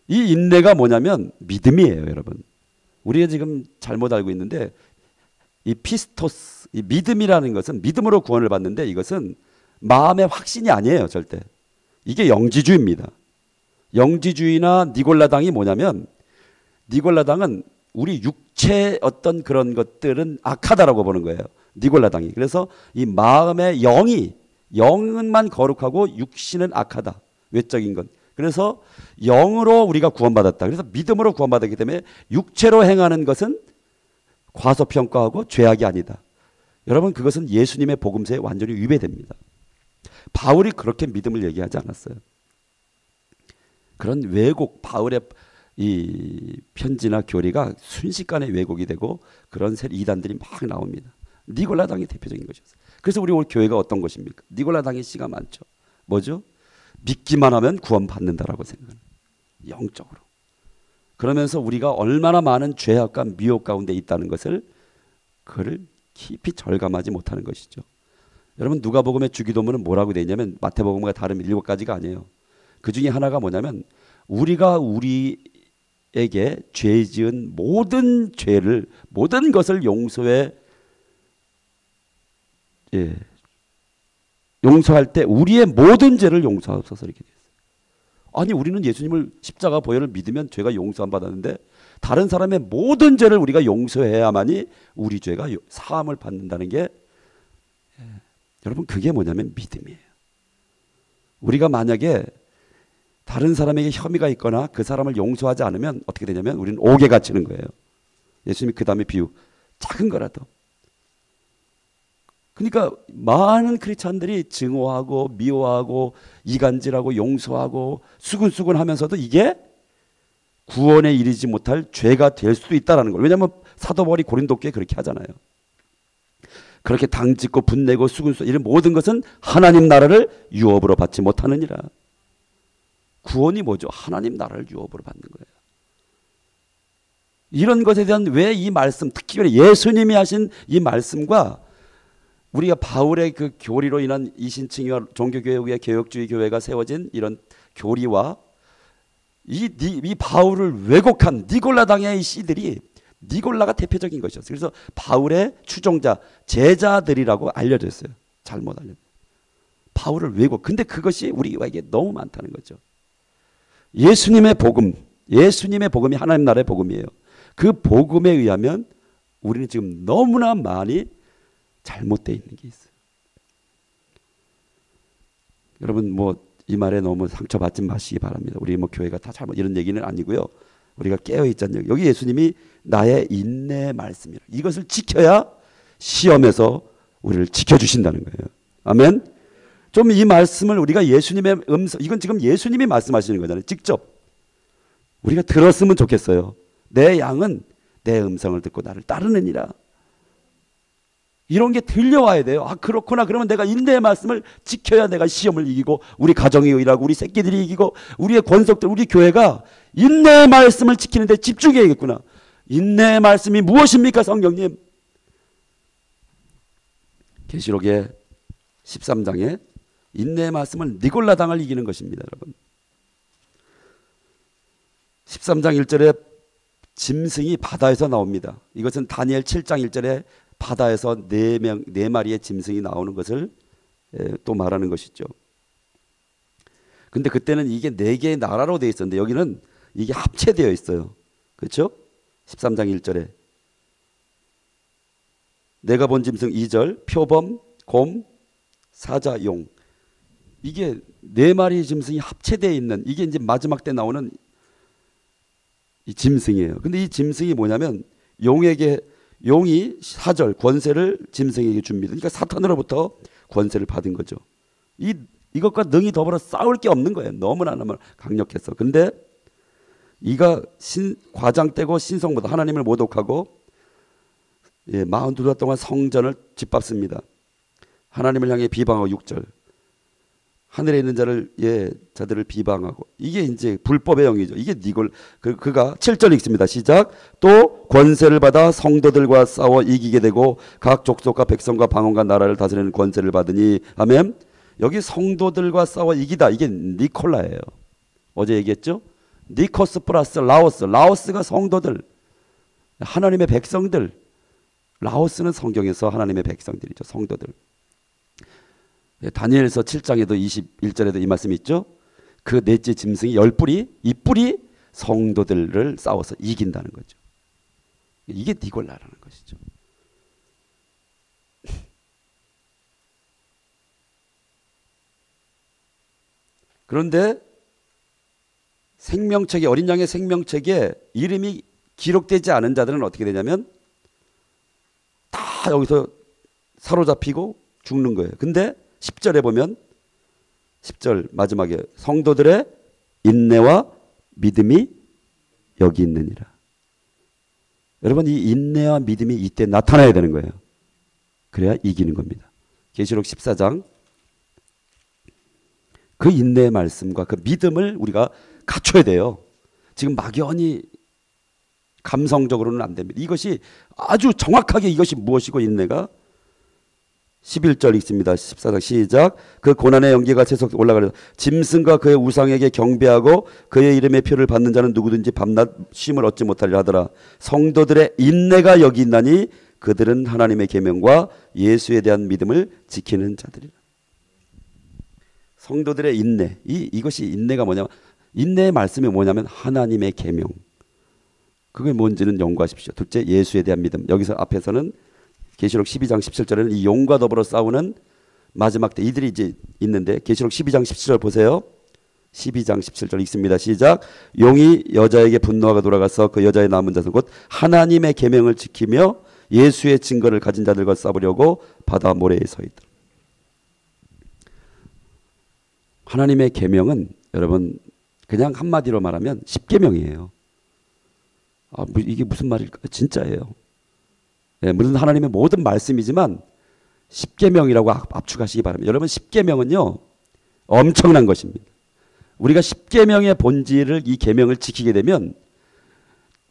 이 인내가 뭐냐면 믿음이에요, 여러분. 우리가 지금 잘못 알고 있는데 이 피스토스, 이 믿음이라는 것은 믿음으로 구원을 받는데 이것은 마음의 확신이 아니에요, 절대. 이게 영지주의입니다. 영지주의나 니골라당이 뭐냐면 니골라당은 우리 육체의 어떤 그런 것들은 악하다라고 보는 거예요. 니골라당이. 그래서 이 마음의 영만 거룩하고 육신은 악하다. 외적인 것. 그래서 영으로 우리가 구원받았다. 그래서 믿음으로 구원받았기 때문에 육체로 행하는 것은 과소평가하고 죄악이 아니다. 여러분, 그것은 예수님의 복음서에 완전히 위배됩니다. 바울이 그렇게 믿음을 얘기하지 않았어요. 그런 왜곡, 바울의 이 편지나 교리가 순식간에 왜곡이 되고 그런 이단들이 막 나옵니다. 니골라당이 대표적인 것이었어요. 그래서 우리 교회가 어떤 것입니까? 니골라당의 씨가 많죠. 뭐죠? 믿기만 하면 구원받는다라고 생각하는, 영적으로. 그러면서 우리가 얼마나 많은 죄악과 미혹 가운데 있다는 것을 그를 깊이 절감하지 못하는 것이죠. 여러분, 누가복음의 주기도문은 뭐라고 되어 있냐면 마태복음과 다른 7가지가 아니에요. 그 중에 하나가 뭐냐면 우리가 우리에게 죄 지은 모든 죄를, 모든 것을 용서할 때 우리의 모든 죄를 용서하옵소서, 이렇게 되어 있어요. 아니, 우리는 예수님을 십자가 보혈을 믿으면 죄가 용서함 받았는데 다른 사람의 모든 죄를 우리가 용서해야만이 우리 죄가 사함을 받는다는 게, 여러분, 그게 뭐냐면 믿음이에요. 우리가 만약에 다른 사람에게 혐의가 있거나 그 사람을 용서하지 않으면 어떻게 되냐면 우리는 옥에 갇히는 거예요. 예수님이 그 다음에 비유, 작은 거라도. 그러니까 많은 크리스찬들이 증오하고 미워하고 이간질하고 용서하고 수근수근 하면서도 이게 구원에 이르지 못할 죄가 될 수도 있다는 걸. 왜냐하면 사도 바울이 고린도 교회에 그렇게 하잖아요. 그렇게 당짓고 분내고 수근수근 이런 모든 것은 하나님 나라를 유업으로 받지 못하느니라. 구원이 뭐죠? 하나님 나라를 유업으로 받는 거예요. 이런 것에 대한 왜 이 말씀, 특히 예수님이 하신 이 말씀과 우리가 바울의 그 교리로 인한 이신층이와 종교개혁의 개혁주의 교회가 세워진 이런 교리와 이 바울을 왜곡한 니골라당의 씨들이, 니골라가 대표적인 것이었어요. 그래서 바울의 추종자, 제자들이라고 알려졌어요. 잘못 알려졌어요. 바울을 왜곡. 근데 그것이 우리에게 너무 많다는 거죠. 예수님의 복음, 예수님의 복음이 하나님 나라의 복음이에요. 그 복음에 의하면 우리는 지금 너무나 많이 잘못되어 있는 게 있어요. 여러분, 이 말에 너무 상처받지 마시기 바랍니다. 우리 교회가 다 잘못, 이런 얘기는 아니고요. 우리가 깨어있자는, 여기 예수님이 나의 인내의 말씀이라, 이것을 지켜야 시험에서 우리를 지켜주신다는 거예요. 아멘. 좀 이 말씀을 우리가 예수님의 음성, 이건 지금 예수님이 말씀하시는 거잖아요. 직접 우리가 들었으면 좋겠어요. 내 양은 내 음성을 듣고 나를 따르느니라. 이런 게 들려와야 돼요. 아, 그렇구나. 그러면 내가 인내의 말씀을 지켜야 내가 시험을 이기고 우리 가정이 일하고 우리 새끼들이 이기고 우리의 권속들, 우리 교회가 인내의 말씀을 지키는 데 집중해야겠구나. 인내의 말씀이 무엇입니까, 성경님? 계시록의 13장에 인내의 말씀은 니골라당을 이기는 것입니다, 여러분. 13장 1절에 짐승이 바다에서 나옵니다. 이것은 다니엘 7장 1절에 바다에서 네 마리의 짐승이 나오는 것을 또 말하는 것이죠. 근데 그때는 이게 4개의 나라로 되어 있었는데 여기는 이게 합체되어 있어요. 그렇죠? 13장 1절에 내가 본 짐승 2절 표범, 곰, 사자, 용. 이게 4마리 짐승이 합체되어 있는, 이게 이제 마지막 때 나오는 이 짐승이에요. 근데 이 짐승이 뭐냐면 용이 4절 권세를 짐승에게 줍니다. 그러니까 사탄으로부터 권세를 받은 거죠. 이것과 능히 더불어 싸울 게 없는 거예요. 너무나 강력해서. 근데 이가 과장되고 신성보다 하나님을 모독하고 예, 42달 동안 성전을 짓밟습니다. 하나님을 향해 비방하고 6절. 하늘에 있는 자를 자들을 비방하고 이게 이제 불법의 영이죠. 이게 니골 그가 7절 읽습니다. 시작. 또 권세를 받아 성도들과 싸워 이기게 되고 각 족속과 백성과 방언과 나라를 다스리는 권세를 받으니 아멘. 여기 성도들과 싸워 이기다 이게 니콜라예요. 어제 얘기했죠. 니코스 플러스 라오스. 라오스가 성도들 하나님의 백성들. 라오스는 성경에서 하나님의 백성들이죠. 성도들. 다니엘서 7장에도 21절에도 이 말씀이 있죠. 그 넷째 짐승이 10뿔이 이 뿔이 성도들을 싸워서 이긴다는 거죠. 이게 니골라라는 것이죠. 그런데 생명책에 어린 양의 생명책에 이름이 기록되지 않은 자들은 어떻게 되냐면 다 여기서 사로잡히고 죽는 거예요. 근데 10절에 보면 10절 마지막에 성도들의 인내와 믿음이 여기 있느니라. 여러분 이 인내와 믿음이 이때 나타나야 되는 거예요. 그래야 이기는 겁니다. 계시록 14장 그 인내의 말씀과 그 믿음을 우리가 갖춰야 돼요. 지금 막연히 감성적으로는 안 됩니다. 이것이 아주 정확하게 이것이 무엇이고 인내가 11절 읽습니다. 14장 시작. 그 고난의 연기가 계속 올라가려 짐승과 그의 우상에게 경배하고 그의 이름의 표를 받는 자는 누구든지 밤낮 쉼을 얻지 못하리라 하더라. 성도들의 인내가 여기 있나니 그들은 하나님의 계명과 예수에 대한 믿음을 지키는 자들이라. 성도들의 인내. 이것이 인내가 뭐냐면 인내의 말씀이 뭐냐면 하나님의 계명. 그게 뭔지는 연구하십시오. 둘째 예수에 대한 믿음. 여기서 앞에서는 계시록 12장 17절에는 이 용과 더불어 싸우는 마지막 때 이들이 이제 있는데 계시록 12장 17절 보세요. 12장 17절 읽습니다. 시작. 용이 여자에게 분노하고 돌아가서 그 여자의 남은 자는 곧 하나님의 계명을 지키며 예수의 증거를 가진 자들과 싸우려고 바다 모래에 서 있다. 하나님의 계명은 여러분 그냥 한마디로 말하면 십계명이에요. 이게 무슨 말일까? 진짜예요. 예, 물론 하나님의 모든 말씀이지만 십계명이라고 압축하시기 바랍니다. 여러분 십계명은요 엄청난 것입니다. 우리가 십계명의 본질을 이 계명을 지키게 되면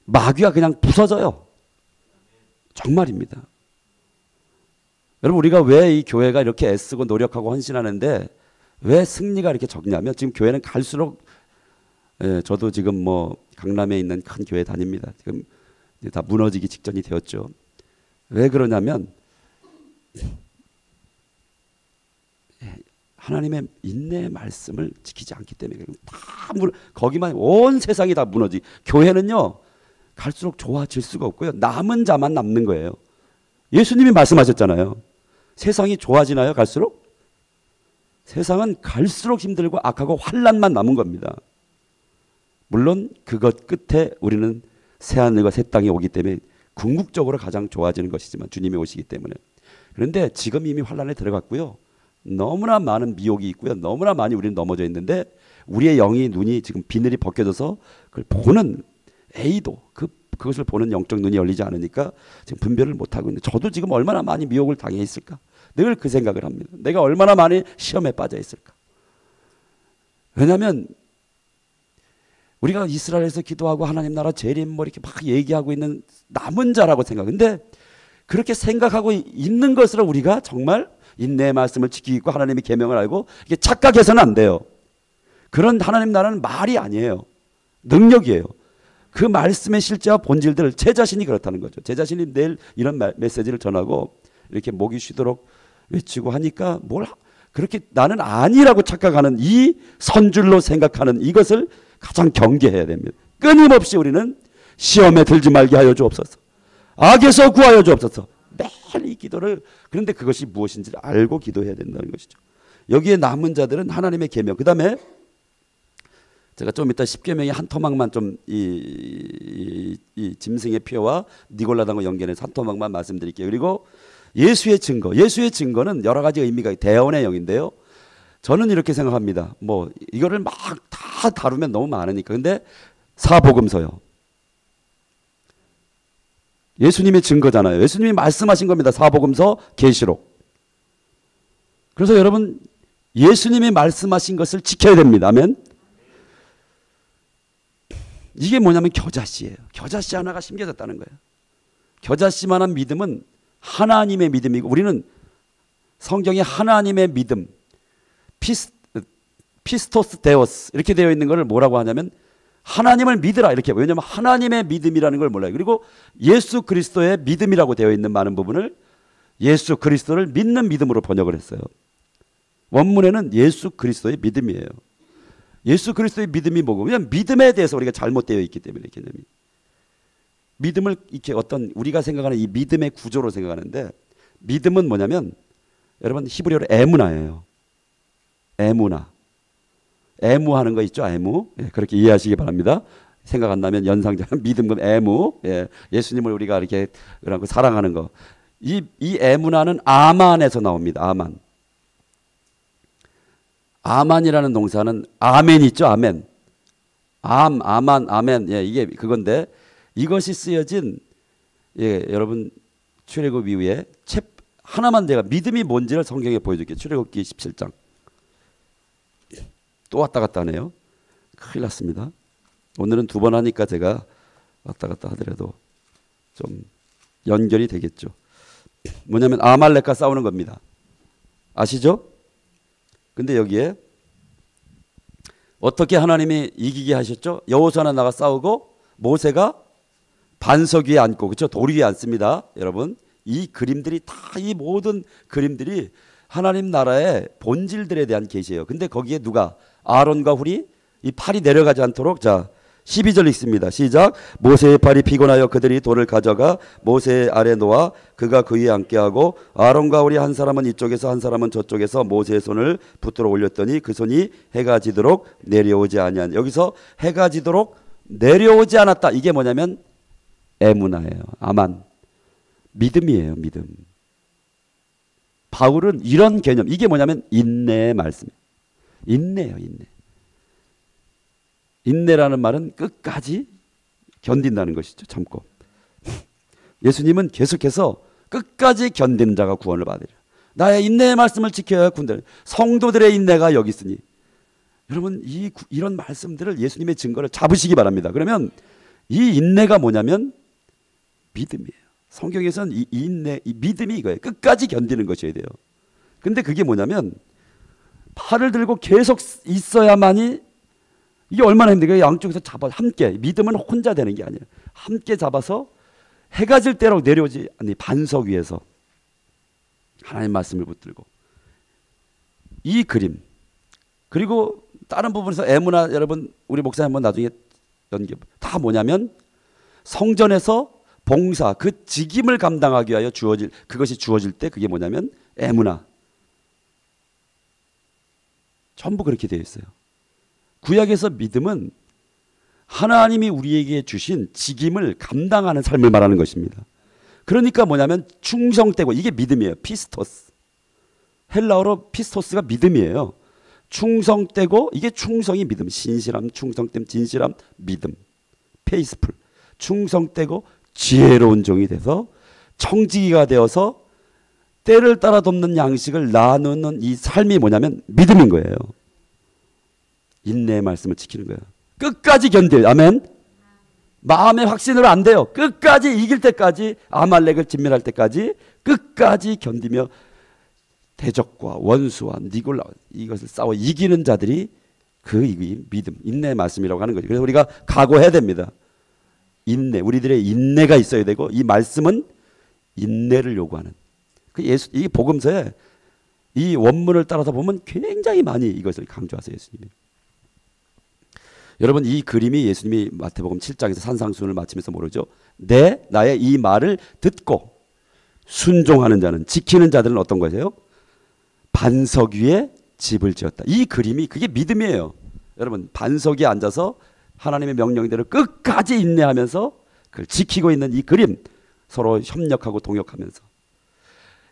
마귀가 그냥 부서져요. 정말입니다. 여러분 우리가 왜 이 교회가 이렇게 애쓰고 노력하고 헌신하는데 왜 승리가 이렇게 적냐면 지금 교회는 갈수록 저도 지금 뭐 강남에 있는 큰 교회 다닙니다. 지금 다 무너지기 직전이 되었죠. 왜 그러냐면 하나님의 인내의 말씀을 지키지 않기 때문에 다 거기만 온 세상이 다 무너지. 교회는요 갈수록 좋아질 수가 없고요. 남은 자만 남는 거예요. 예수님이 말씀하셨잖아요. 세상이 좋아지나요? 갈수록? 세상은 갈수록 힘들고 악하고 환난만 남은 겁니다. 물론 그것 끝에 우리는 새하늘과 새 땅이 오기 때문에 궁극적으로 가장 좋아지는 것이지만 주님이 오시기 때문에. 그런데 지금 이미 환난에 들어갔고요. 너무나 많은 미혹이 있고요. 너무나 많이 우리는 넘어져 있는데 우리의 영이 눈이 지금 비늘이 벗겨져서 그걸 보는 A도 그것을 보는 영적 눈이 열리지 않으니까 지금 분별을 못하고 있는데 저도 지금 얼마나 많이 미혹을 당해 있을까. 늘 그 생각을 합니다. 내가 얼마나 많이 시험에 빠져 있을까. 왜냐하면 우리가 이스라엘에서 기도하고 하나님 나라 재림 뭐 이렇게 막 얘기하고 있는 남은 자라고 생각하는데 그렇게 생각하고 있는 것으로 우리가 정말 인내의 말씀을 지키고 하나님의 계명을 알고 이게 착각해서는 안 돼요. 그런 하나님 나라는 말이 아니에요. 능력이에요. 그 말씀의 실제와 본질들을 제 자신이 그렇다는 거죠. 제 자신이 내일 이런 메시지를 전하고 이렇게 목이 쉬도록 외치고 하니까 뭘 그렇게 나는 아니라고 착각하는 이 선줄로 생각하는 이것을 가장 경계해야 됩니다. 끊임없이 우리는 시험에 들지 말게 하여 주옵소서. 악에서 구하여 주옵소서. 매일 이 기도를 그런데 그것이 무엇인지를 알고 기도해야 된다는 것이죠. 여기에 남은 자들은 하나님의 계명. 그 다음에 제가 좀 이따 십계명의 한 토막만 좀 이 짐승의 표와 니골라당과 연결해서 한 토막만 말씀드릴게요. 그리고 예수의 증거. 예수의 증거는 여러 가지 의미가 대언의 영인데요. 저는 이렇게 생각합니다. 뭐 이거를 막 다 다루면 너무 많으니까. 근데 사복음서요. 예수님의 증거잖아요. 예수님이 말씀하신 겁니다. 사복음서, 계시록. 그래서 여러분 예수님이 말씀하신 것을 지켜야 됩니다. 아멘. 이게 뭐냐면 겨자씨예요. 겨자씨 하나가 심겨졌다는 거예요. 겨자씨만한 믿음은 하나님의 믿음이고, 우리는 성경에 하나님의 믿음, 피스토스 데오스 이렇게 되어 있는 것을 뭐라고 하냐면 하나님을 믿으라 이렇게. 왜냐하면 하나님의 믿음이라는 걸 몰라요. 그리고 예수 그리스도의 믿음이라고 되어 있는 많은 부분을 예수 그리스도를 믿는 믿음으로 번역을 했어요. 원문에는 예수 그리스도의 믿음이에요. 예수 그리스도의 믿음이 뭐고? 그냥 믿음에 대해서 우리가 잘못되어 있기 때문에 개념이. 믿음을 이렇게 어떤 우리가 생각하는 이 믿음의 구조로 생각하는데, 믿음은 뭐냐면 여러분 히브리어로 에무나예요. 에무나. 애무하는 거 있죠? 애무. 예, 그렇게 이해하시기 바랍니다. 생각 안 나면 연상자는 믿음은 애무. 예, 예수님을 우리가 이렇게 사랑하는 거. 이 애무나는 아만에서 나옵니다. 아만. 아만이라는 동사는 아멘 있죠? 아멘. 아만, 아멘. 예, 이게 그건데 이것이 쓰여진, 예, 여러분 출애굽 이후에 하나만 내가 믿음이 뭔지를 성경에 보여줄게요. 출애굽기 17장. 또 왔다 갔다 하네요. 큰일 났습니다. 오늘은 두 번 하니까 제가 왔다 갔다 하더라도 좀 연결이 되겠죠. 뭐냐면 아말렉과 싸우는 겁니다. 아시죠? 근데 여기에 어떻게 하나님이 이기게 하셨죠? 여호수아는 나가 싸우고 모세가 반석 위에 앉고, 그렇죠? 돌 위에 앉습니다. 여러분 이 그림들이 다, 이 모든 그림들이 하나님 나라의 본질들에 대한 계시예요. 근데 거기에 누가? 아론과 훌이 이 팔이 내려가지 않도록, 자 12절 읽습니다. 시작. 모세의 팔이 피곤하여 그들이 돌을 가져가 모세 아래 놓아 그가 그 위에 앉게 하고 아론과 훌이 한 사람은 이쪽에서 한 사람은 저쪽에서 모세의 손을 붙들어 올렸더니 그 손이 해가 지도록 내려오지 아니한. 여기서 해가 지도록 내려오지 않았다. 이게 뭐냐면 에무나예요. 아만. 믿음이에요. 믿음. 바울은 이런 개념, 이게 뭐냐면 인내의 말씀이에요. 인내예요. 인내. 인내라는 말은 끝까지 견딘다는 것이죠. 참고. 예수님은 계속해서 끝까지 견디는 자가 구원을 받으리라. 나의 인내의 말씀을 지켜야 군대. 성도들의 인내가 여기 있으니. 여러분 이런 말씀들을, 예수님의 증거를 잡으시기 바랍니다. 그러면 이 인내가 뭐냐면 믿음이에요. 성경에서는 이 인내, 이 믿음이 이거예요. 끝까지 견디는 것이어야 돼요. 근데 그게 뭐냐면 팔을 들고 계속 있어야만이, 이게 얼마나 힘들어요. 양쪽에서 잡아 함께. 믿음은 혼자 되는 게 아니에요. 함께 잡아서 해가 질 대로 내려오지 아니, 반석 위에서 하나님 말씀을 붙들고. 이 그림, 그리고 다른 부분에서 에무나, 여러분 우리 목사님 한번 나중에 연결, 다 뭐냐면 성전에서 봉사, 그 직임을 감당하기 위하여 그것이 주어질 때 그게 뭐냐면 에무나. 전부 그렇게 되어 있어요. 구약에서 믿음은 하나님이 우리에게 주신 직임을 감당하는 삶을 말하는 것입니다. 그러니까 뭐냐면 충성되고, 이게 믿음이에요. 피스토스. 헬라어로 피스토스가 믿음이에요. 충성되고, 이게 충성이 믿음. 신실함, 충성됨, 진실함, 믿음. 페이스풀. 충성되고 지혜로운 종이 돼서 청지기가 되어서 때를 따라 돕는 양식을 나누는 이 삶이 뭐냐면 믿음인 거예요. 인내의 말씀을 지키는 거예요. 끝까지 견딜. 아멘. 마음의 확신으로 안 돼요. 끝까지 이길 때까지, 아말렉을 진멸할 때까지 끝까지 견디며 대적과 원수와 니골라 이것을 싸워 이기는 자들이 그 믿음, 인내의 말씀이라고 하는 거죠. 그래서 우리가 각오해야 됩니다. 인내, 우리들의 인내가 있어야 되고, 이 말씀은 인내를 요구하는. 이 복음서에 이 원문을 따라서 보면 굉장히 많이 이것을 강조하세요. 예수님이. 여러분 이 그림이 예수님이 마태복음 7장에서 산상수훈을 마치면서 모르죠. 나의 이 말을 듣고 순종하는 자는, 지키는 자들은 어떤 거세요? 반석 위에 집을 지었다. 이 그림이, 그게 믿음이에요. 여러분 반석 위에 앉아서 하나님의 명령대로 끝까지 인내하면서 그걸 지키고 있는 이 그림, 서로 협력하고 동역하면서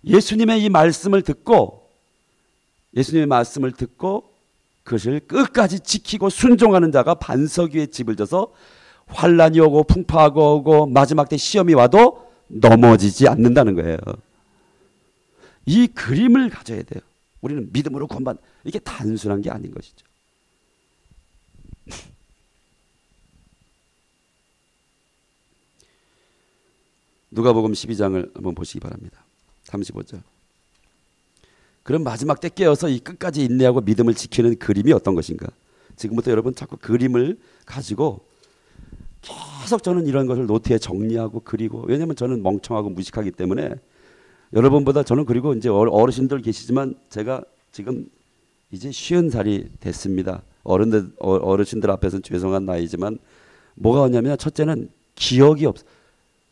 예수님의 이 말씀을 듣고, 예수님의 말씀을 듣고 그것을 끝까지 지키고 순종하는 자가 반석 위에 집을 져서 환란이 오고 풍파가 오고 마지막 때 시험이 와도 넘어지지 않는다는 거예요. 이 그림을 가져야 돼요. 우리는 믿음으로 구원받, 이게 단순한 게 아닌 것이죠. 누가복음 12장을 한번 보시기 바랍니다. 35절. 그럼 마지막 때 깨어서 이 끝까지 인내하고 믿음을 지키는 그림이 어떤 것인가? 지금부터 여러분 자꾸 그림을 가지고 계속 저는 이런 것을 노트에 정리하고 그리고, 왜냐하면 저는 멍청하고 무식하기 때문에 여러분보다 저는, 그리고 이제 어르신들 계시지만 제가 지금 이제 50살이 됐습니다. 어르신들 앞에서는 죄송한 나이지만 뭐가 오냐면, 첫째는 기억이 없어.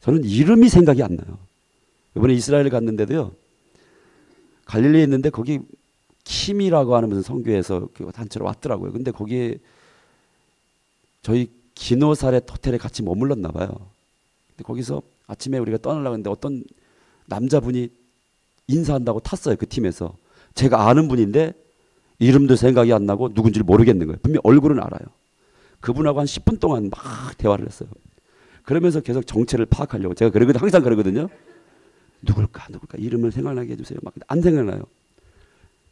저는 이름이 생각이 안 나요. 이번에 이스라엘 갔는데도요, 갈릴리에 있는데 거기 킴이라고 하는 무슨 선교에서 단체로 왔더라고요. 근데 거기에 저희 기노사렛 호텔에 같이 머물렀나 봐요. 근데 거기서 아침에 우리가 떠나려고 했는데 어떤 남자분이 인사한다고 탔어요. 그 팀에서. 제가 아는 분인데 이름도 생각이 안 나고 누군지 모르겠는 거예요. 분명 얼굴은 알아요. 그분하고 한 10분 동안 막 대화를 했어요. 그러면서 계속 정체를 파악하려고. 제가 항상 그러거든요. 누굴까 이름을 생각나게 해주세요. 막 안 생각나요.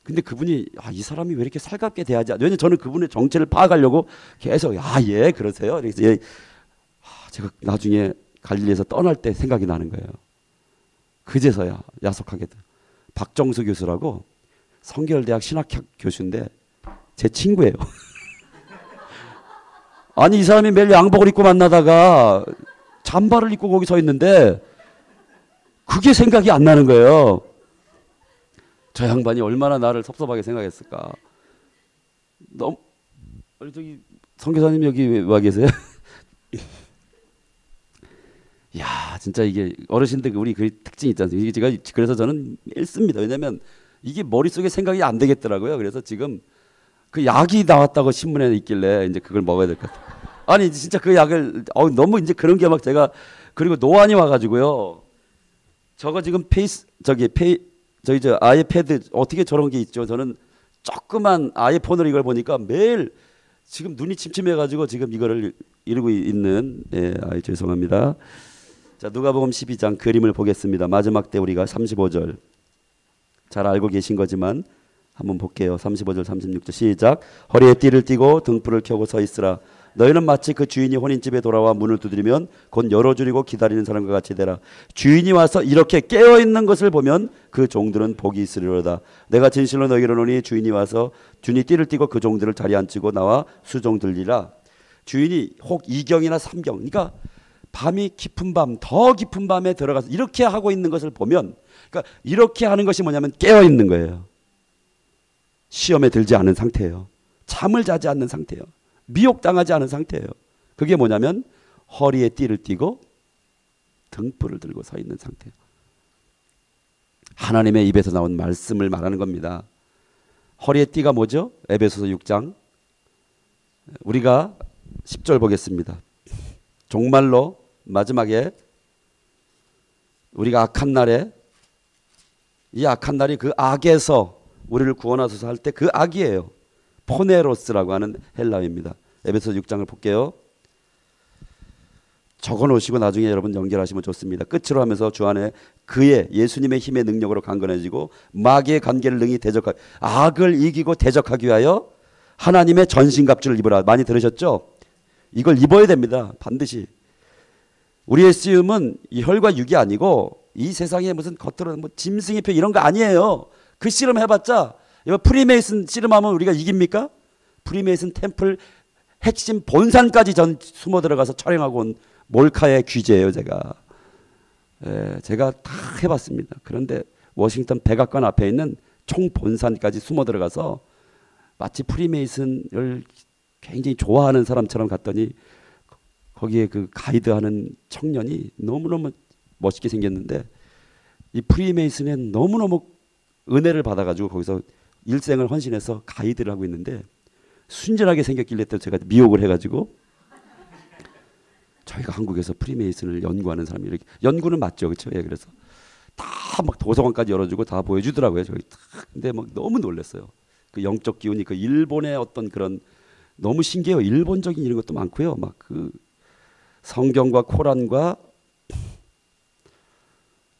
근데 그분이 이 사람이 왜 이렇게 살갑게 대하지? 왜냐면 저는 그분의 정체를 파악하려고 계속 예 그러세요. 그래서 제가 나중에 갈릴리에서 떠날 때 생각이 나는 거예요. 그제서야 야속하게도 박정수 교수라고 성결대학 신학학 교수인데 제 친구예요. 아니 이 사람이 매일 양복을 입고 만나다가 잠바를 입고 거기 서 있는데 그게 생각이 안 나는 거예요. 저 양반이 얼마나 나를 섭섭하게 생각했을까. 너무 저기 선교사님 여기 왜 와 계세요? 야 진짜 이게 어르신들 우리 그 특징이 있지 않습니까? 제가 그래서 저는 읽습니다. 왜냐하면 이게 머릿속에 생각이 안 되겠더라고요. 그래서 지금 그 약이 나왔다고 신문에 있길래 이제 그걸 먹어야 될 것 같아요. 아니 진짜 그 약을 너무 이제 그런 게 막 제가, 그리고 노안이 와가지고요. 저거 지금 저기 저 아이패드 어떻게 저런 게 있죠? 저는 조그만 아이폰으로 이걸 보니까 매일 지금 눈이 침침해가지고 지금 이거를 이루고 있는, 죄송합니다. 자, 누가복음 12장 그림을 보겠습니다. 마지막 때 우리가 35절 잘 알고 계신 거지만 한번 볼게요. 35절 36절 시작. 허리에 띠를 띠고 등불을 켜고 서 있으라. 너희는 마치 그 주인이 혼인집에 돌아와 문을 두드리면 곧 열어주리고 기다리는 사람과 같이 되라. 주인이 와서 이렇게 깨어있는 것을 보면 그 종들은 복이 있으리로다. 내가 진실로 너희를 이르노니 주인이 와서 주인이 띠를 띠고 그 종들을 자리에 앉히고 나와 수종 들리라. 주인이 혹 2경이나 3경, 그러니까 밤이 깊은 밤, 더 깊은 밤에 들어가서 이렇게 하고 있는 것을 보면, 그러니까 이렇게 하는 것이 뭐냐면 깨어있는 거예요. 시험에 들지 않은 상태예요. 잠을 자지 않는 상태예요. 미혹당하지 않은 상태예요. 그게 뭐냐면 허리에 띠를 띠고 등불을 들고 서 있는 상태예요. 하나님의 입에서 나온 말씀을 말하는 겁니다. 허리에 띠가 뭐죠? 에베소서 6장 우리가 10절 보겠습니다. 정말로 마지막에 우리가 악한 날에, 이 악한 날이 그 악에서 우리를 구원하소서 할 때 그 악이에요. 포네로스라고 하는 헬라어입니다. 에베소 6장을 볼게요. 적어놓으시고 나중에 여러분 연결하시면 좋습니다. 끝으로 하면서 주 안에 그의 예수님의 힘의 능력으로 강건해지고 마귀의 관계를 능히 대적하기, 악을 이기고 대적하기 위하여 하나님의 전신갑주를 입으라. 많이 들으셨죠? 이걸 입어야 됩니다. 반드시. 우리의 쓰임은 이 혈과 육이 아니고 이 세상에 무슨 겉으로 뭐 짐승의 표 이런 거 아니에요. 그 씨름 해봤자, 프리메이슨 씨름하면 우리가 이깁니까? 프리메이슨 템플 핵심 본산까지 전 숨어 들어가서 촬영하고 온 몰카의 귀재예요. 제가 다 해봤습니다. 그런데 워싱턴 백악관 앞에 있는 총 본산까지 숨어 들어가서 마치 프리메이슨을 굉장히 좋아하는 사람처럼 갔더니 거기에 그 가이드하는 청년이 너무너무 멋있게 생겼는데 이 프리메이슨에 너무너무 은혜를 받아가지고 거기서 일생을 헌신해서 가이드를 하고 있는데 순진하게 생겼길래 또 제가 미혹을 해가지고, 저희가 한국에서 프리메이슨을 연구하는 사람이 이렇게, 연구는 맞죠, 그렇죠? 예, 그래서 다 막 도서관까지 열어주고 다 보여주더라고요. 저희 근데 막 너무 놀랐어요. 그 영적 기운이, 그 일본의 어떤 그런, 너무 신기해요. 일본적인 이런 것도 많고요. 막 그 성경과 코란과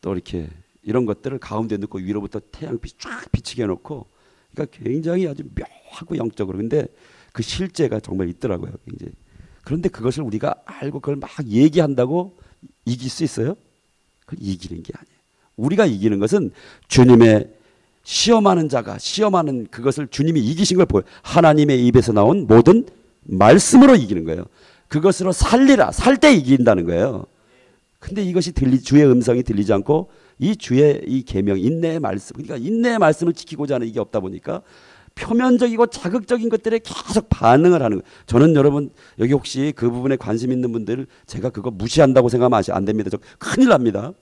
또 이렇게 이런 것들을 가운데 넣고 위로부터 태양빛이 쫙 비치게 해놓고, 그러니까 굉장히 아주 묘하고 영적으로. 근데 그 실제가 정말 있더라고요. 굉장히. 그런데 그것을 우리가 알고 그걸 막 얘기한다고 이길 수 있어요? 그걸 이기는 게 아니에요. 우리가 이기는 것은 주님의 시험하는 자가 시험하는 그것을 주님이 이기신 걸 보여요. 하나님의 입에서 나온 모든 말씀으로 이기는 거예요. 그것으로 살리라. 살 때 이긴다는 거예요. 근데 이것이 주의 음성이 들리지 않고 이 주의 이 계명, 인내의 말씀, 그러니까 인내의 말씀을 지키고자 하는 이게 없다 보니까 표면적이고 자극적인 것들에 계속 반응을 하는 거예요. 저는 여러분 여기 혹시 그 부분에 관심 있는 분들 제가 그거 무시한다고 생각하면 안 됩니다. 저 큰일 납니다.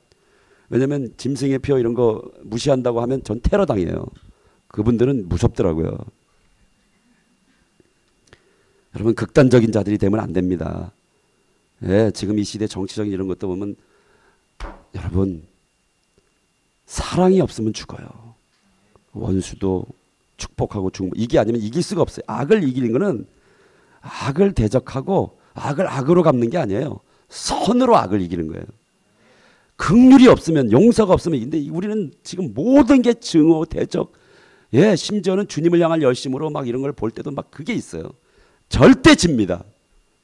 왜냐하면 짐승의 표 이런 거 무시한다고 하면 전 테러 당해요. 그분들은 무섭더라고요. 여러분 극단적인 자들이 되면 안 됩니다. 예, 지금 이 시대 정치적인 이런 것도 보면 여러분 사랑이 없으면 죽어요. 원수도 축복하고 이게 아니면 이길 수가 없어요. 악을 이기는 거는 악을 대적하고 악을 악으로 갚는 게 아니에요. 선으로 악을 이기는 거예요. 긍휼이 없으면, 용서가 없으면. 근데 우리는 지금 모든 게 증오, 대적, 예, 심지어는 주님을 향한 열심으로 막 이런 걸 볼 때도 막 그게 있어요. 절대 집니다.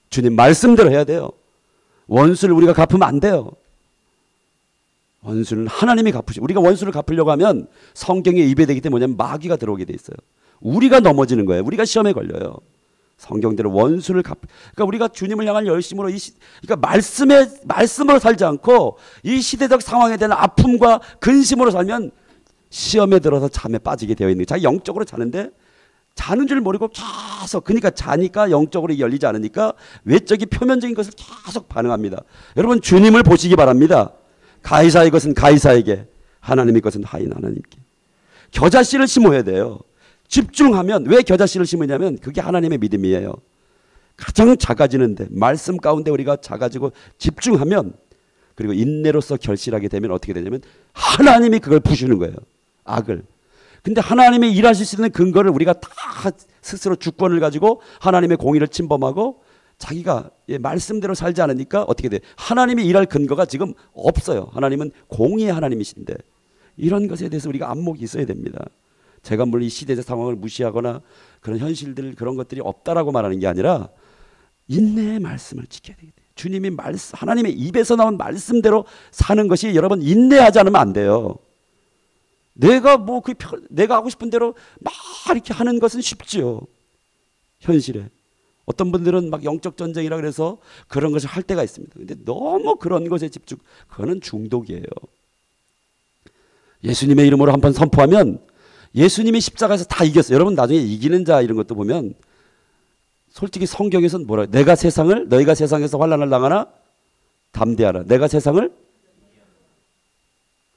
주님 말씀대로 해야 돼요. 원수를 우리가 갚으면 안 돼요. 원수는 하나님이 갚으시고, 우리가 원수를 갚으려고 하면 성경에 입에 대기 때문에 뭐냐면 마귀가 들어오게 돼 있어요. 우리가 넘어지는 거예요. 우리가 시험에 걸려요. 성경대로 원수를 그러니까 우리가 주님을 향한 열심으로 그러니까 말씀으로 살지 않고 이 시대적 상황에 대한 아픔과 근심으로 살면 시험에 들어서 잠에 빠지게 되어 있는 거예요. 자기 영적으로 자는데 자는 줄 모르고 계속, 그러니까 자니까 영적으로 열리지 않으니까 외적인 표면적인 것을 계속 반응합니다. 여러분 주님을 보시기 바랍니다. 가이사의 것은 가이사에게, 하나님의 것은 하나님께. 겨자씨를 심어야 돼요. 집중하면. 왜 겨자씨를 심으냐면 그게 하나님의 믿음이에요. 가장 작아지는데 말씀 가운데 우리가 작아지고 집중하면, 그리고 인내로서 결실하게 되면 어떻게 되냐면 하나님이 그걸 부수는 거예요. 악을. 근데 하나님이 일하실 수 있는 근거를 우리가 다 스스로 주권을 가지고 하나님의 공의를 침범하고 자기가 말씀대로 살지 않으니까 어떻게 돼? 하나님이 일할 근거가 지금 없어요. 하나님은 공의의 하나님이신데 이런 것에 대해서 우리가 안목이 있어야 됩니다. 제가 물론 이 시대적 상황을 무시하거나 그런 현실들 그런 것들이 없다라고 말하는 게 아니라 인내의 말씀을 지켜야 되겠다. 주님이 하나님의 입에서 나온 말씀대로 사는 것이, 여러분 인내하지 않으면 안 돼요. 내가 내가 하고 싶은 대로 막 이렇게 하는 것은 쉽지요. 현실에. 어떤 분들은 막 영적 전쟁이라 그래서 그런 것을 할 때가 있습니다. 근데 너무 그런 것에 집중, 그거는 중독이에요. 예수님의 이름으로 한번 선포하면 예수님이 십자가에서 다 이겼어요. 여러분 나중에 이기는 자 이런 것도 보면 솔직히 성경에서는 뭐라, 너희가 세상에서 환난을 당하나 담대하라. 내가 세상을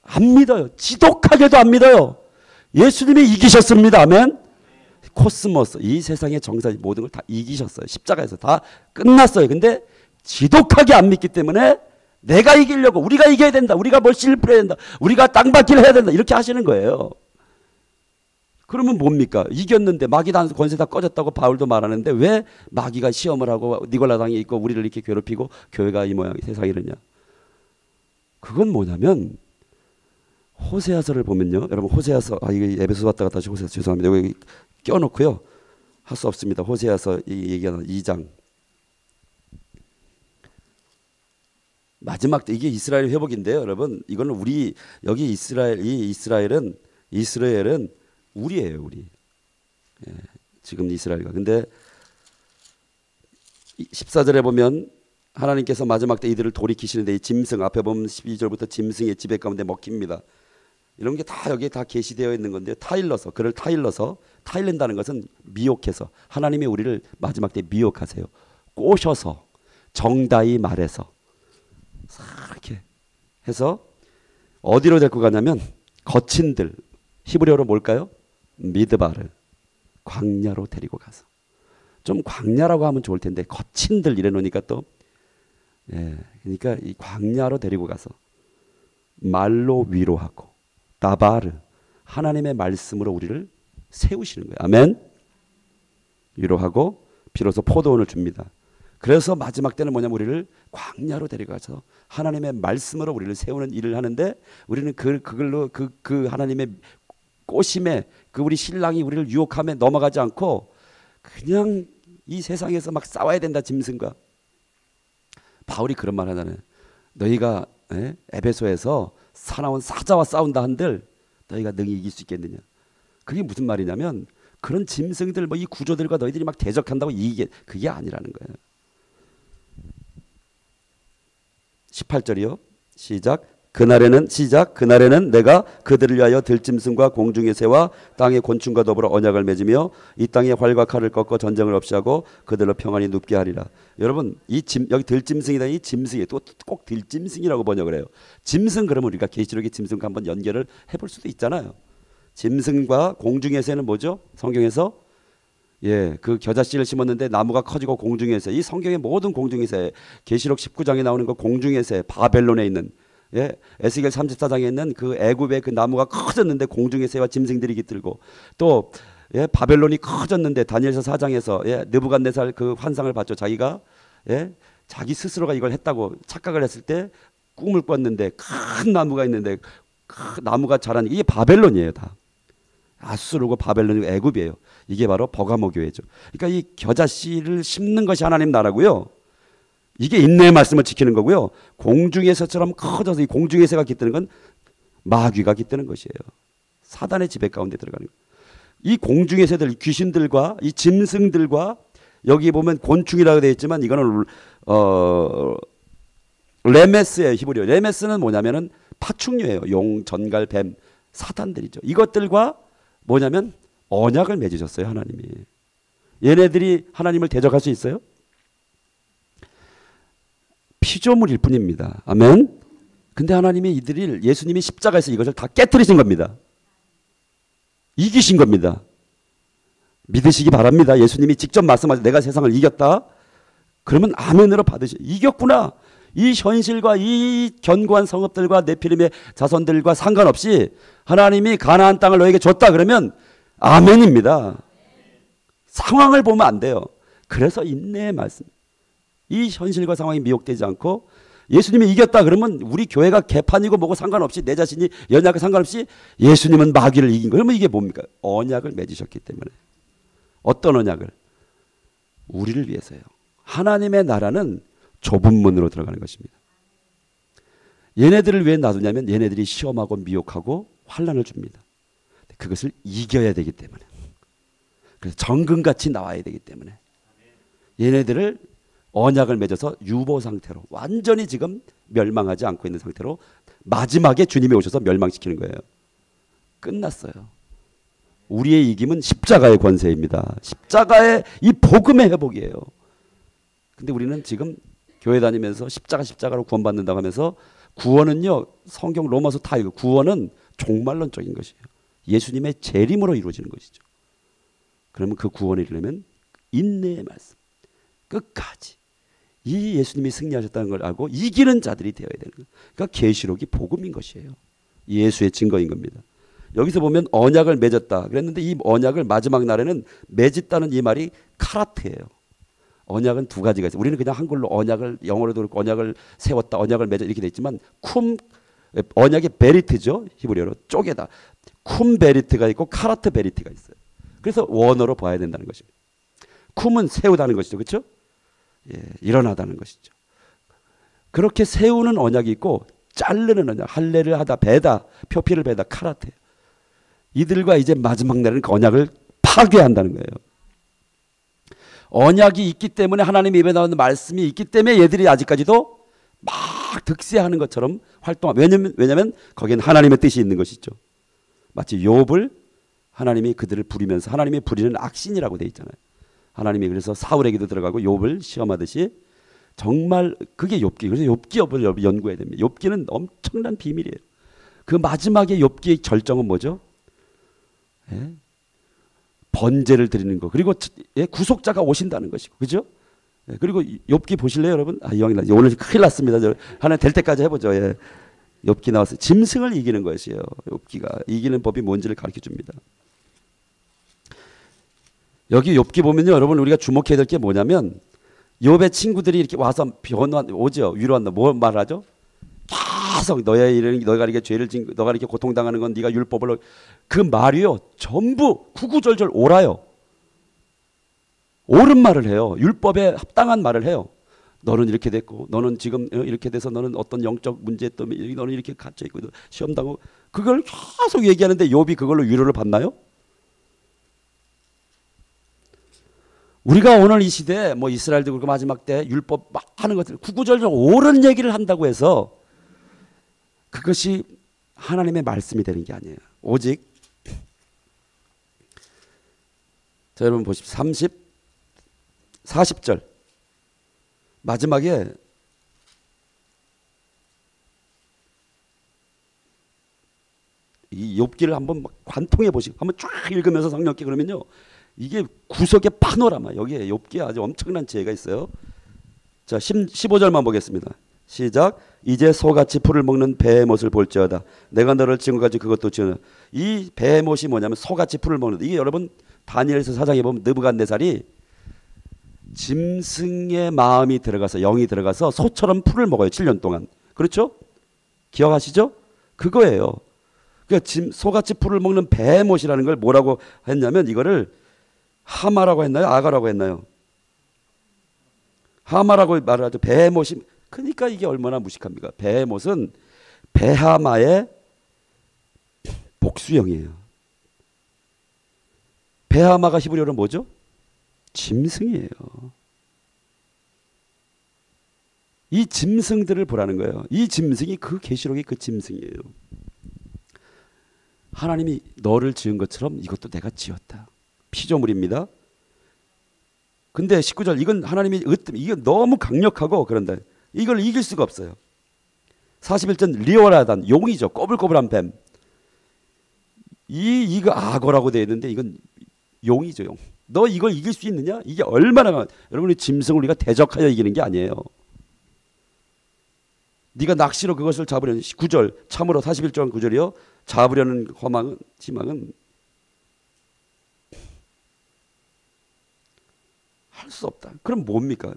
안 믿어요. 지독하게도 안 믿어요. 예수님이 이기셨습니다. 아멘. 코스모스, 이 세상의 정사 모든 걸 다 이기셨어요. 십자가에서 다 끝났어요. 근데 지독하게 안 믿기 때문에 내가 이기려고, 우리가 이겨야 된다, 우리가 뭘 실패해야 된다, 우리가 땅밟기를 해야 된다, 이렇게 하시는 거예요. 그러면 뭡니까? 이겼는데 마귀 단 권세 다 꺼졌다고 바울도 말하는데 왜 마귀가 시험을 하고 니골라 당에 있고 우리를 이렇게 괴롭히고 교회가 이 모양 세상이 이러냐? 그건 뭐냐면 호세아서를 보면요. 여러분 호세아서, 이게 에베소 왔다가 다시 호세아서, 죄송합니다. 여기 껴놓고요. 할 수 없습니다. 호세아서 얘기하는 2장. 마지막 때 이게 이스라엘 회복인데요. 여러분 이거는 우리 여기 이스라엘은 우리예요. 우리. 예, 지금 이스라엘과. 근데 14절에 보면 하나님께서 마지막 때 이들을 돌이키시는데 이 짐승, 앞에 보면 12절부터 짐승의 지배 가운데 먹힙니다. 이런 게 다 여기에 다 게시되어 있는 건데 그를 타일른다는 것은 미혹해서, 하나님이 우리를 마지막 때 미혹하세요. 꼬셔서, 정다이 말해서 이렇게 해서 어디로 데리고 가냐면 거친들, 히브리어로 뭘까요? 미드바르, 광야로 데리고 가서. 좀 광야라고 하면 좋을 텐데 거친들 이래 놓으니까 또, 예, 그러니까 이 광야로 데리고 가서 말로 위로하고, 다바르, 하나님의 말씀으로 우리를 세우시는 거예요. 아멘. 위로하고 비로소 포도원을 줍니다. 그래서 마지막 때는 뭐냐면 우리를 광야로 데려가서 하나님의 말씀으로 우리를 세우는 일을 하는데, 우리는 그걸로 그 하나님의 꼬심에, 그 우리 신랑이 우리를 유혹함에 넘어가지 않고 그냥 이 세상에서 막 싸워야 된다, 짐승과. 바울이 그런 말 하잖아요. 너희가 에베소에서 사나운 사자와 싸운다 한들 너희가 능히 이길 수 있겠느냐. 그게 무슨 말이냐면 그런 짐승들, 뭐 이 구조들과 너희들이 막 대적한다고 이기게, 그게 아니라는 거예요. 18절이요. 시작. 그날에는 내가 그들을 위하여 들짐승과 공중의 새와 땅의 곤충과 더불어 언약을 맺으며 이 땅에 활과 칼을 꺾어 전쟁을 없이 하고 그들로 평안히 눕게 하리라. 여러분, 여기 들짐승이다. 이 짐승이 또 꼭 들짐승이라고 번역을 해요. 짐승, 그러면 우리가 계시록의 짐승과 한번 연결을 해볼 수도 있잖아요. 짐승과 공중의 새는 뭐죠? 성경에서 그 겨자씨를 심었는데 나무가 커지고 공중의 새. 이 성경의 모든 공중의 새, 계시록 19장에 나오는 그 공중의 새, 바벨론에 있는, 에스겔 34장에 있는 그 애굽의 그 나무가 커졌는데 공중의 새와 짐승들이 깃들고, 또 바벨론이 커졌는데 다니엘서 4장에서 느부갓네살 그 환상을 봤죠. 자기가 자기 스스로가 이걸 했다고 착각을 했을 때 꿈을 꿨는데 큰 나무가 있는데 큰 나무가 자란, 이게 바벨론이에요. 다 아수르고 바벨론이고 애굽이에요. 이게 바로 버가모 교회죠. 그러니까 이 겨자씨를 심는 것이 하나님 나라고요. 이게 인내의 말씀을 지키는 거고요. 공중의 새처럼 커져서 이 공중의 새가 깃드는 건 마귀가 깃드는 것이에요. 사단의 지배 가운데 들어가는 거예요. 이 공중의 새들, 귀신들과 이 짐승들과, 여기 보면 곤충이라고 되어 있지만 이거는 레메스예요. 히브리어. 레메스는 뭐냐면은 파충류예요. 용, 전갈, 뱀, 사탄들이죠. 이것들과 뭐냐면 언약을 맺으셨어요, 하나님이. 얘네들이 하나님을 대적할 수 있어요? 피조물일 뿐입니다. 아멘. 근데 하나님이 이들을, 예수님이 십자가에서 이것을 다 깨트리신 겁니다. 이기신 겁니다. 믿으시기 바랍니다. 예수님이 직접 말씀하셔서 내가 세상을 이겼다. 그러면 아멘으로 받으시. 이겼구나. 이 현실과 이 견고한 성읍들과 네피림의 자손들과 상관없이 하나님이 가나안 땅을 너에게 줬다 그러면 아멘입니다. 상황을 보면 안 돼요. 그래서 인내의 말씀. 이 현실과 상황이 미혹되지 않고, 예수님이 이겼다 그러면 우리 교회가 개판이고 뭐고 상관없이, 내 자신이 연약과 상관없이 예수님은 마귀를 이긴 거예요. 그러면 이게 뭡니까? 언약을 맺으셨기 때문에. 어떤 언약을? 우리를 위해서요. 하나님의 나라는 좁은 문으로 들어가는 것입니다. 얘네들을 왜 놔두냐면 얘네들이 시험하고 미혹하고 환난을 줍니다. 그것을 이겨야 되기 때문에. 그래서 정금같이 나와야 되기 때문에 얘네들을 언약을 맺어서 유보 상태로, 완전히 지금 멸망하지 않고 있는 상태로 마지막에 주님이 오셔서 멸망시키는 거예요. 끝났어요. 우리의 이김은 십자가의 권세입니다. 십자가의 이 복음의 회복이에요. 근데 우리는 지금 교회 다니면서 십자가로 구원받는다고 하면서, 구원은요, 성경 로마서 다 읽고, 구원은 종말론적인 것이에요. 예수님의 재림으로 이루어지는 것이죠. 그러면 그 구원을 이루려면 인내의 말씀, 끝까지 이 예수님이 승리하셨다는 걸 알고 이기는 자들이 되어야 되는 거예요. 그러니까 계시록이 복음인 것이에요. 예수의 증거인 겁니다. 여기서 보면 언약을 맺었다 그랬는데, 이 언약을 마지막 날에는 맺었다는 이 말이 카라트예요. 언약은 두 가지가 있어요. 우리는 그냥 한글로 언약을, 영어로도 그렇고 언약을 세웠다, 언약을 맺었다 이렇게 돼 있지만, 언약의 베리트죠. 히브리어로 쪼개다. 쿰 베리트가 있고 카라트 베리트가 있어요. 그래서 원어로 봐야 된다는 것입니다. 쿰은 세우다는 것이죠. 그렇죠? 일어나다는 것이죠. 그렇게 세우는 언약이 있고 자르는 언약, 할례를 하다, 베다, 표피를 베다, 카라테. 이들과 이제 마지막 날에는 그 언약을 파괴한다는 거예요. 언약이 있기 때문에, 하나님의 입에 나오는 말씀이 있기 때문에 얘들이 아직까지도 막 득세하는 것처럼 활동하고, 왜냐면 거기엔 하나님의 뜻이 있는 것이죠. 마치 욥을 하나님이 그들을 부리면서, 하나님이 부리는 악신이라고 되어 있잖아요. 하나님이 그래서 사울에게도 들어가고 욥을 시험하듯이, 정말 그게 욥기. 그래서 욥기업을 연구해야 됩니다. 욥기는 엄청난 비밀이에요. 그 마지막에 욥기의 절정은 뭐죠? 번제를 드리는 거, 그리고 구속자가 오신다는 것이고, 그죠? 그리고 욥기 보실래요, 여러분? 이왕이 오늘 큰일 났습니다. 하나 될 때까지 해보죠. 욥기 나왔어요. 짐승을 이기는 것이에요. 욥기가 이기는 법이 뭔지를 가르쳐 줍니다. 여기 욥기 보면요, 여러분, 우리가 주목해야 될 게 뭐냐면, 욥의 친구들이 이렇게 와서 변화 오죠. 위로한다. 뭐 말하죠? 계속 너가 이렇게 죄를 진, 너가 이렇게 고통당하는 건 네가 율법을 그 말이요 전부 구구절절 옳아요. 옳은 말을 해요. 율법에 합당한 말을 해요. 너는 이렇게 됐고, 너는 지금 이렇게 돼서 너는 어떤 영적 문제 때문에 너는 이렇게 갇혀 있고 시험 당하고 그걸 계속 얘기하는데 욥이 그걸로 위로를 받나요? 우리가 오늘 이 시대에 뭐 이스라엘도 그렇고 마지막 때 율법 막 하는 것들 구구절절 옳은 얘기를 한다고 해서 그것이 하나님의 말씀이 되는 게 아니에요. 오직 자 여러분 보십시오. 40절 마지막에 이 욥기를 한번 관통해 보시고 한번 쫙 읽으면서 성령께 그러면요. 이게 구석의 파노라마 여기에 욥기에 아주 엄청난 지혜가 있어요. 자 15절만 보겠습니다. 시작. 이제 소같이 풀을 먹는 베헤못을 볼지어다. 내가 너를 지금까지 그것도 지어놔. 이 베헤못이 뭐냐면 소같이 풀을 먹는 이게 여러분 다니엘서 4장에 보면 느부갓네살이 짐승의 마음이 들어가서 영이 들어가서 소처럼 풀을 먹어요. 7년 동안. 그렇죠? 기억하시죠? 그거예요. 그러니까 소같이 풀을 먹는 베헤못이라는 걸 뭐라고 했냐면 이거를 하마라고 했나요? 아가라고 했나요? 하마라고 말을 하죠. 베헤못이 그러니까 이게 얼마나 무식합니까? 베헤못은 베하마의 복수형이에요. 베하마가 히브리어로 뭐죠? 짐승이에요. 이 짐승들을 보라는 거예요. 이 짐승이 그 계시록의 그 짐승이에요. 하나님이 너를 지은 것처럼 이것도 내가 지었다. 피조물입니다. 근데 19절 이건 하나님이 이게 너무 강력하고 그런데 이걸 이길 수가 없어요. 41절 리오라단 용이죠. 꼬불꼬불한 뱀. 이거 악어라고 되어 있는데 이건 용이죠. 용. 너 이걸 이길 수 있느냐? 이게 얼마나 여러분이 짐승을 우리가 대적하여 이기는 게 아니에요. 네가 낚시로 그것을 잡으려는 9절 참으로 41절 9절이요. 잡으려는 희망은 할 수 없다. 그럼 뭡니까?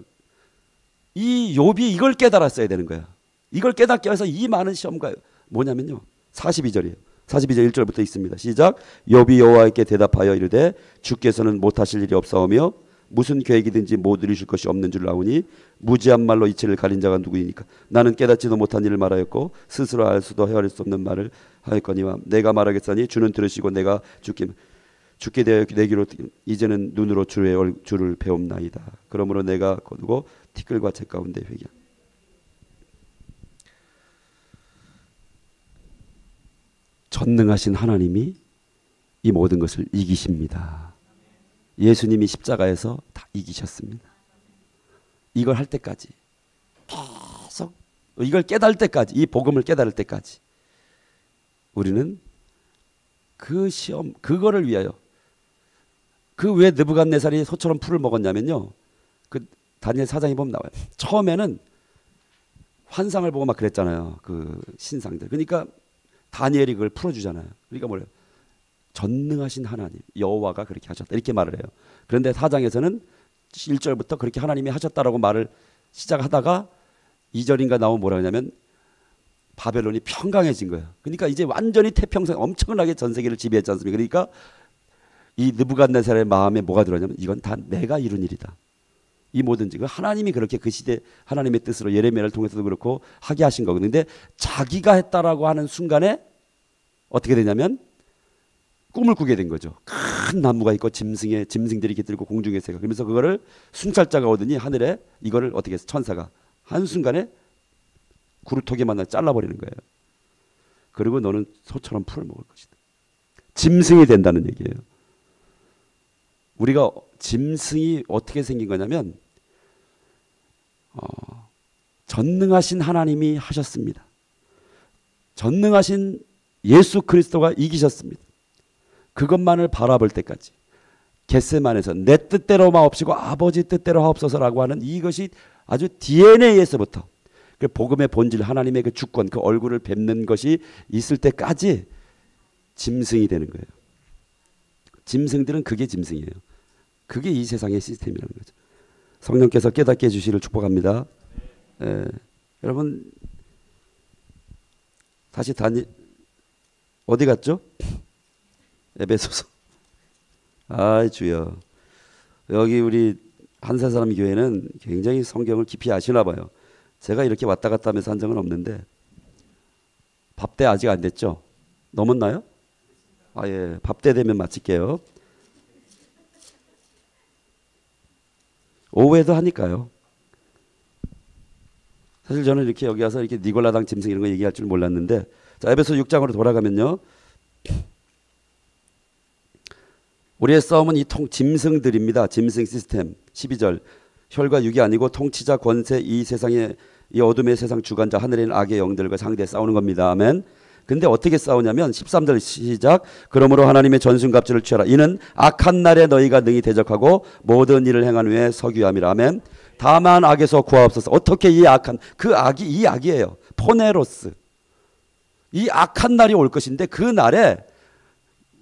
이 욥이 이걸 깨달았어야 되는 거야. 이걸 깨닫기 위해서 이 많은 시험과 뭐냐면요. 42절이에요. 42절 1절부터 있습니다. 시작. 욥이 여호와께 대답하여 이르되 주께서는 못하실 일이 없사오며 무슨 계획이든지 못 이루실 것이 없는 줄 아오니 무지한 말로 이치를 가린 자가 누구이니까 나는 깨닫지도 못한 일을 말하였고 스스로 알 수도 헤아릴 수 없는 말을 하였거니와 내가 말하겠사니 주는 들으시고 내가 죽게 되어 내기로 이제는 눈으로 주를 배움나이다. 그러므로 내가 거두고 티끌과 재 가운데 회개. 전능하신 하나님이 이 모든 것을 이기십니다. 예수님이 십자가에서 다 이기셨습니다. 이걸 할 때까지 계속 이걸 깨달을 때까지 이 복음을 깨달을 때까지 우리는 그 시험 그거를 위하여 그 왜 느부갓네살이 소처럼 풀을 먹었냐면요. 그 다니엘 4장에 보면 나와요. 처음에는 환상을 보고 막 그랬잖아요. 그 신상들. 그러니까 다니엘이 그걸 풀어주잖아요. 그러니까 뭐래요? 전능하신 하나님 여호와가 그렇게 하셨다 이렇게 말을 해요. 그런데 4장에서는 1절부터 그렇게 하나님이 하셨다라고 말을 시작하다가 2절인가 나오면 뭐라 하냐면 바벨론이 평강해진 거예요. 그러니까 이제 완전히 태평성 엄청나게 전 세계를 지배했지 않습니까? 그러니까 이 느부갓네살의 마음에 뭐가 들어냐면 이건 다 내가 이룬 일이다. 이 모든 지금 하나님이 그렇게 그 시대 하나님의 뜻으로 예레미야를 통해서도 그렇고 하게 하신 거거든요. 근데 자기가 했다라고 하는 순간에 어떻게 되냐면 꿈을 꾸게 된 거죠. 큰 나무가 있고 짐승들이 이렇게 들고 공중에 새가. 그러면서 그거를 순찰자가 오더니 하늘에 이거를 어떻게 해서 천사가 한순간에 구루토기 만나 잘라버리는 거예요. 그리고 너는 소처럼 풀을 먹을 것이다. 짐승이 된다는 얘기예요. 우리가 짐승이 어떻게 생긴 거냐면 전능하신 하나님이 하셨습니다. 전능하신 예수 그리스도가 이기셨습니다. 그것만을 바라볼 때까지 겟세마네에서 내 뜻대로 마옵시고 아버지 뜻대로 하옵소서라고 하는 이것이 아주 DNA에서부터 그 복음의 본질 하나님의 그 주권 그 얼굴을 뵙는 것이 있을 때까지 짐승이 되는 거예요. 짐승들은 그게 짐승이에요. 그게 이 세상의 시스템이라는 거죠. 성령께서 깨닫게 해주시기를 축복합니다. 여러분 다시 어디 갔죠? 에베소서. 아 주여. 여기 우리 한세사람 교회는 굉장히 성경을 깊이 아시나 봐요. 제가 이렇게 왔다 갔다 하면서 한 적은 없는데 밥때 아직 안 됐죠? 넘었나요? 아 예, 밥때 되면 마칠게요. 오후에도 하니까요. 사실 저는 이렇게 여기 와서 이렇게 니골라당 짐승 이런 거 얘기할 줄 몰랐는데, 자 에베소 6장으로 돌아가면요. 우리의 싸움은 이 짐승들입니다. 짐승 시스템. 12절. 혈과 육이 아니고 통치자 권세 이 세상의 이 어둠의 세상 주관자 하늘에 있는 악의 영들과 상대해 싸우는 겁니다. 아멘. 근데 어떻게 싸우냐면 13절 시작. 그러므로 하나님의 전순갑주를 취하라. 이는 악한 날에 너희가 능히 대적하고 모든 일을 행한 후에 서기함이라. 아멘. 다만 악에서 구하옵소서. 어떻게 이 악한 그 악이 이 악이에요. 포네로스. 이 악한 날이 올 것인데 그 날에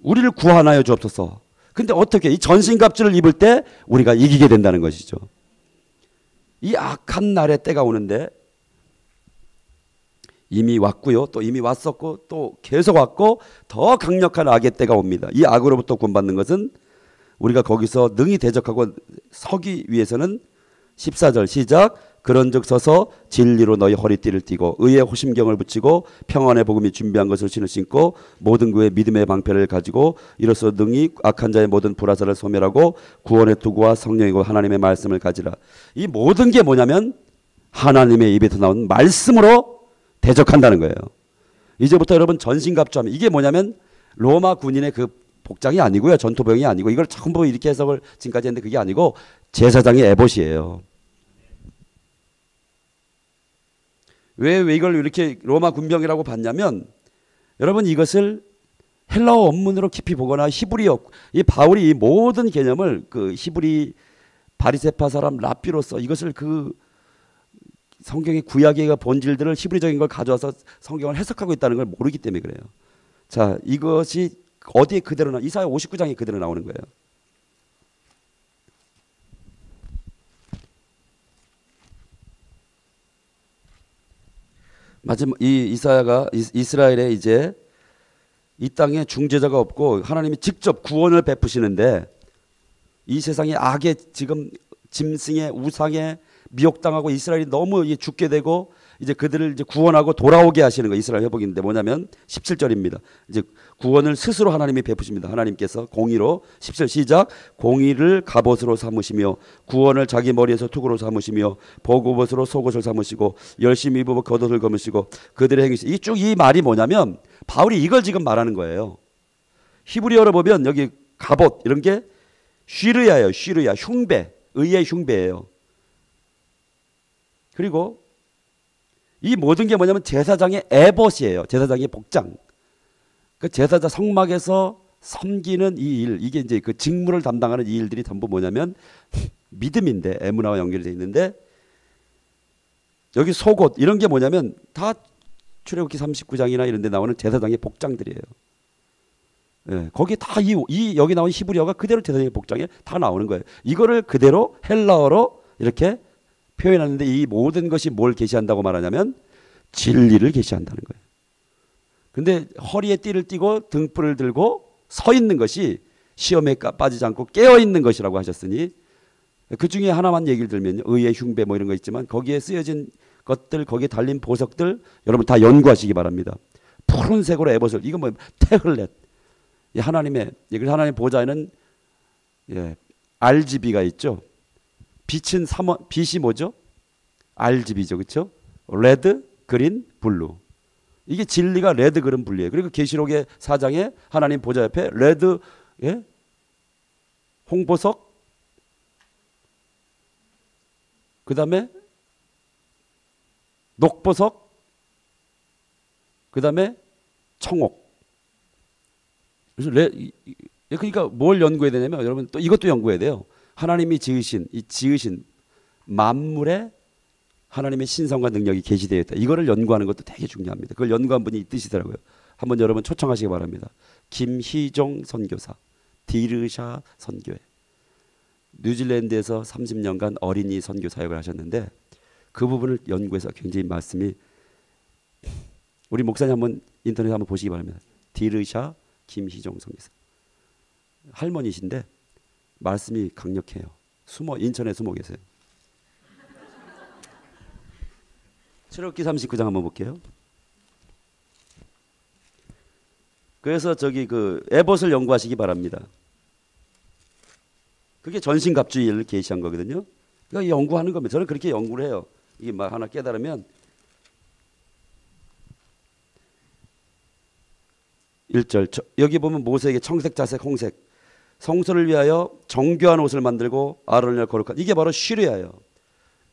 우리를 구하나여 주옵소서. 근데 어떻게 이 전신갑주를 입을 때 우리가 이기게 된다는 것이죠. 이 악한 날의 때가 오는데 이미 왔고요. 또 이미 왔었고 또 계속 왔고 더 강력한 악의 때가 옵니다. 이 악으로부터 구원받는 것은 우리가 거기서 능히 대적하고 서기 위해서는 14절 시작. 그런즉 서서 진리로 너희 허리띠를 띠고 의의 호심경을 붙이고 평안의 복음이 준비한 것을 신고 모든 그의 믿음의 방패를 가지고 이로써 능히 악한 자의 모든 불화살을 소멸하고 구원의 투구와 성령이고 하나님의 말씀을 가지라. 이 모든 게 뭐냐면 하나님의 입에서 나온 말씀으로 대적한다는 거예요. 이제부터 여러분 전신갑주하면 이게 뭐냐면 로마 군인의 그 복장이 아니고요. 전투병이 아니고 이걸 전부 이렇게 해석을 지금까지 했는데 그게 아니고 제사장의 에봇이에요. 왜 이걸 이렇게 로마 군병이라고 봤냐면 여러분 이것을 헬라어 원문으로 깊이 보거나 히브리어 이 바울이 이 모든 개념을 그 히브리 바리새파 사람 랍비로서 이것을 그 성경의 구약의 본질들을 히브리적인 걸 가져와서 성경을 해석하고 있다는 걸 모르기 때문에 그래요. 자 이것이 어디에 그대로 이사야 59장에 그대로 나오는 거예요. 마지막 이 이사야가 이스라엘에 이제 이 땅에 중재자가 없고 하나님이 직접 구원을 베푸시는데 이 세상의 악에 지금 짐승의 우상에 미혹당하고 이스라엘이 너무 죽게 되고 이제 그들을 이제 구원하고 돌아오게 하시는 거 이스라엘 회복인데 뭐냐면 17절입니다. 이제 구원을 스스로 하나님이 베푸십니다. 하나님께서 공의로 17절 시작. 공의를 갑옷으로 삼으시며 구원을 자기 머리에서 투구로 삼으시며 복옷으로 속옷을 삼으시고 열심히 입어 겉옷을 검으시고 그들의 행위 이쭉 이 말이 뭐냐면 바울이 이걸 지금 말하는 거예요. 히브리어로 보면 여기 갑옷 이런 게 쉬르야예요. 쉬르야 흉배 의의 흉배예요. 그리고 이 모든 게 뭐냐면 제사장의 에봇이에요. 제사장의 복장. 그 제사장 성막에서 섬기는 이 일, 이게 이제 그 직무를 담당하는 이 일들이 전부 뭐냐면 믿음인데 에무나와 연결이 되어 있는데 여기 속옷 이런 게 뭐냐면 다 출애굽기 39장이나 이런 데 나오는 제사장의 복장들이에요. 예, 거기 다 이 여기 나온 히브리어가 그대로 제사장의 복장에 다 나오는 거예요. 이거를 그대로 헬라어로 이렇게 표현하는데 이 모든 것이 뭘 계시한다고 말하냐면 진리를 계시한다는 거예요. 근데 허리에 띠를 띠고 등불을 들고 서 있는 것이 시험에 빠지지 않고 깨어 있는 것이라고 하셨으니 그 중에 하나만 얘기를 들면요. 의의 흉배 뭐 이런 거 있지만 거기에 쓰여진 것들 거기에 달린 보석들 여러분 다 연구하시기 바랍니다. 푸른색으로 에봇을 이거 뭐 테흘렛 하나님의 그래서 하나님 보좌에는 RGB가 있죠. 빛이 뭐죠? RGB죠. 그렇죠? 레드, 그린, 블루. 이게 진리가 레드, 그린, 블루예요. 그리고 계시록의 4장에 하나님 보좌 옆에 레드, 홍보석, 그 다음에 녹보석, 그 다음에 청옥. 그래서 그러니까 뭘 연구해야 되냐면 여러분 또 이것도 연구해야 돼요. 하나님이 지으신 만물에 하나님의 신성과 능력이 계시되어 있다. 이거를 연구하는 것도 되게 중요합니다. 그걸 연구한 분이 있으시더라고요. 한번 여러분 초청하시기 바랍니다. 김희종 선교사, 디르샤 선교회. 뉴질랜드에서 30년간 어린이 선교 사역을 하셨는데 그 부분을 연구해서 굉장히 말씀이, 우리 목사님 한번 인터넷에 한번 보시기 바랍니다. 디르샤 김희종 선교사, 할머니신데 말씀이 강력해요. 인천에 숨어 계세요. 출애굽기 39장 한번 볼게요. 그래서 저기 그 에봇을 연구하시기 바랍니다. 그게 전신갑주의를 계시한 거거든요. 그러니까 연구하는 겁니다. 저는 그렇게 연구를 해요. 이게 막 하나 깨달으면 1절 여기 보면 모세에게 청색, 자색, 홍색, 성소를 위하여 정교한 옷을 만들고 아론을 거룩한, 이게 바로 쉬르야예요.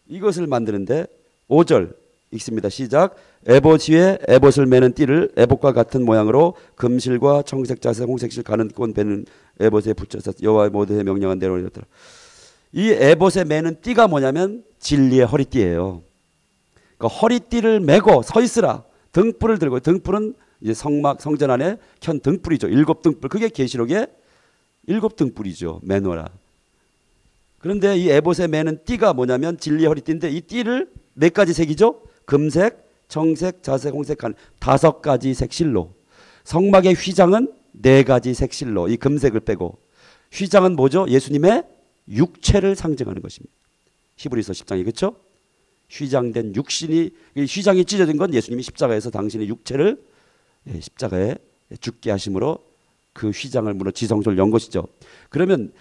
이것을 만드는데 5절 읽습니다. 시작. 에봇 위에 에봇을 매는 띠를 에봇과 같은 모양으로 금실과 청색, 자색, 홍색실 가는 꼰 매는 에봇에 붙여서 여호와의 모두의 명령한 대로 이렇더라. 이 에봇에 매는 띠가 뭐냐면 진리의 허리띠예요. 그러니까 허리띠를 메고 서 있으라. 등불을 들고, 등불은 이제 성전 안에 켠 등불이죠. 7등불. 그게 계시록의 7등불이죠. 매노라. 그런데 이 에봇에 매는 띠가 뭐냐면 진리의 허리띠인데 이 띠를 몇 가지 색이죠? 금색, 청색, 자색, 홍색, 5가지 색실로. 성막의 휘장은 4가지 색실로. 이 금색을 빼고. 휘장은 뭐죠? 예수님의 육체를 상징하는 것입니다. 히브리서 10장이 그렇죠? 휘장된 육신이, 휘장이 찢어진 건 예수님이 십자가에서 당신의 육체를 십자가에 죽게 하심으로 그 휘장을 무너 지성소를 연 것이죠. 그러면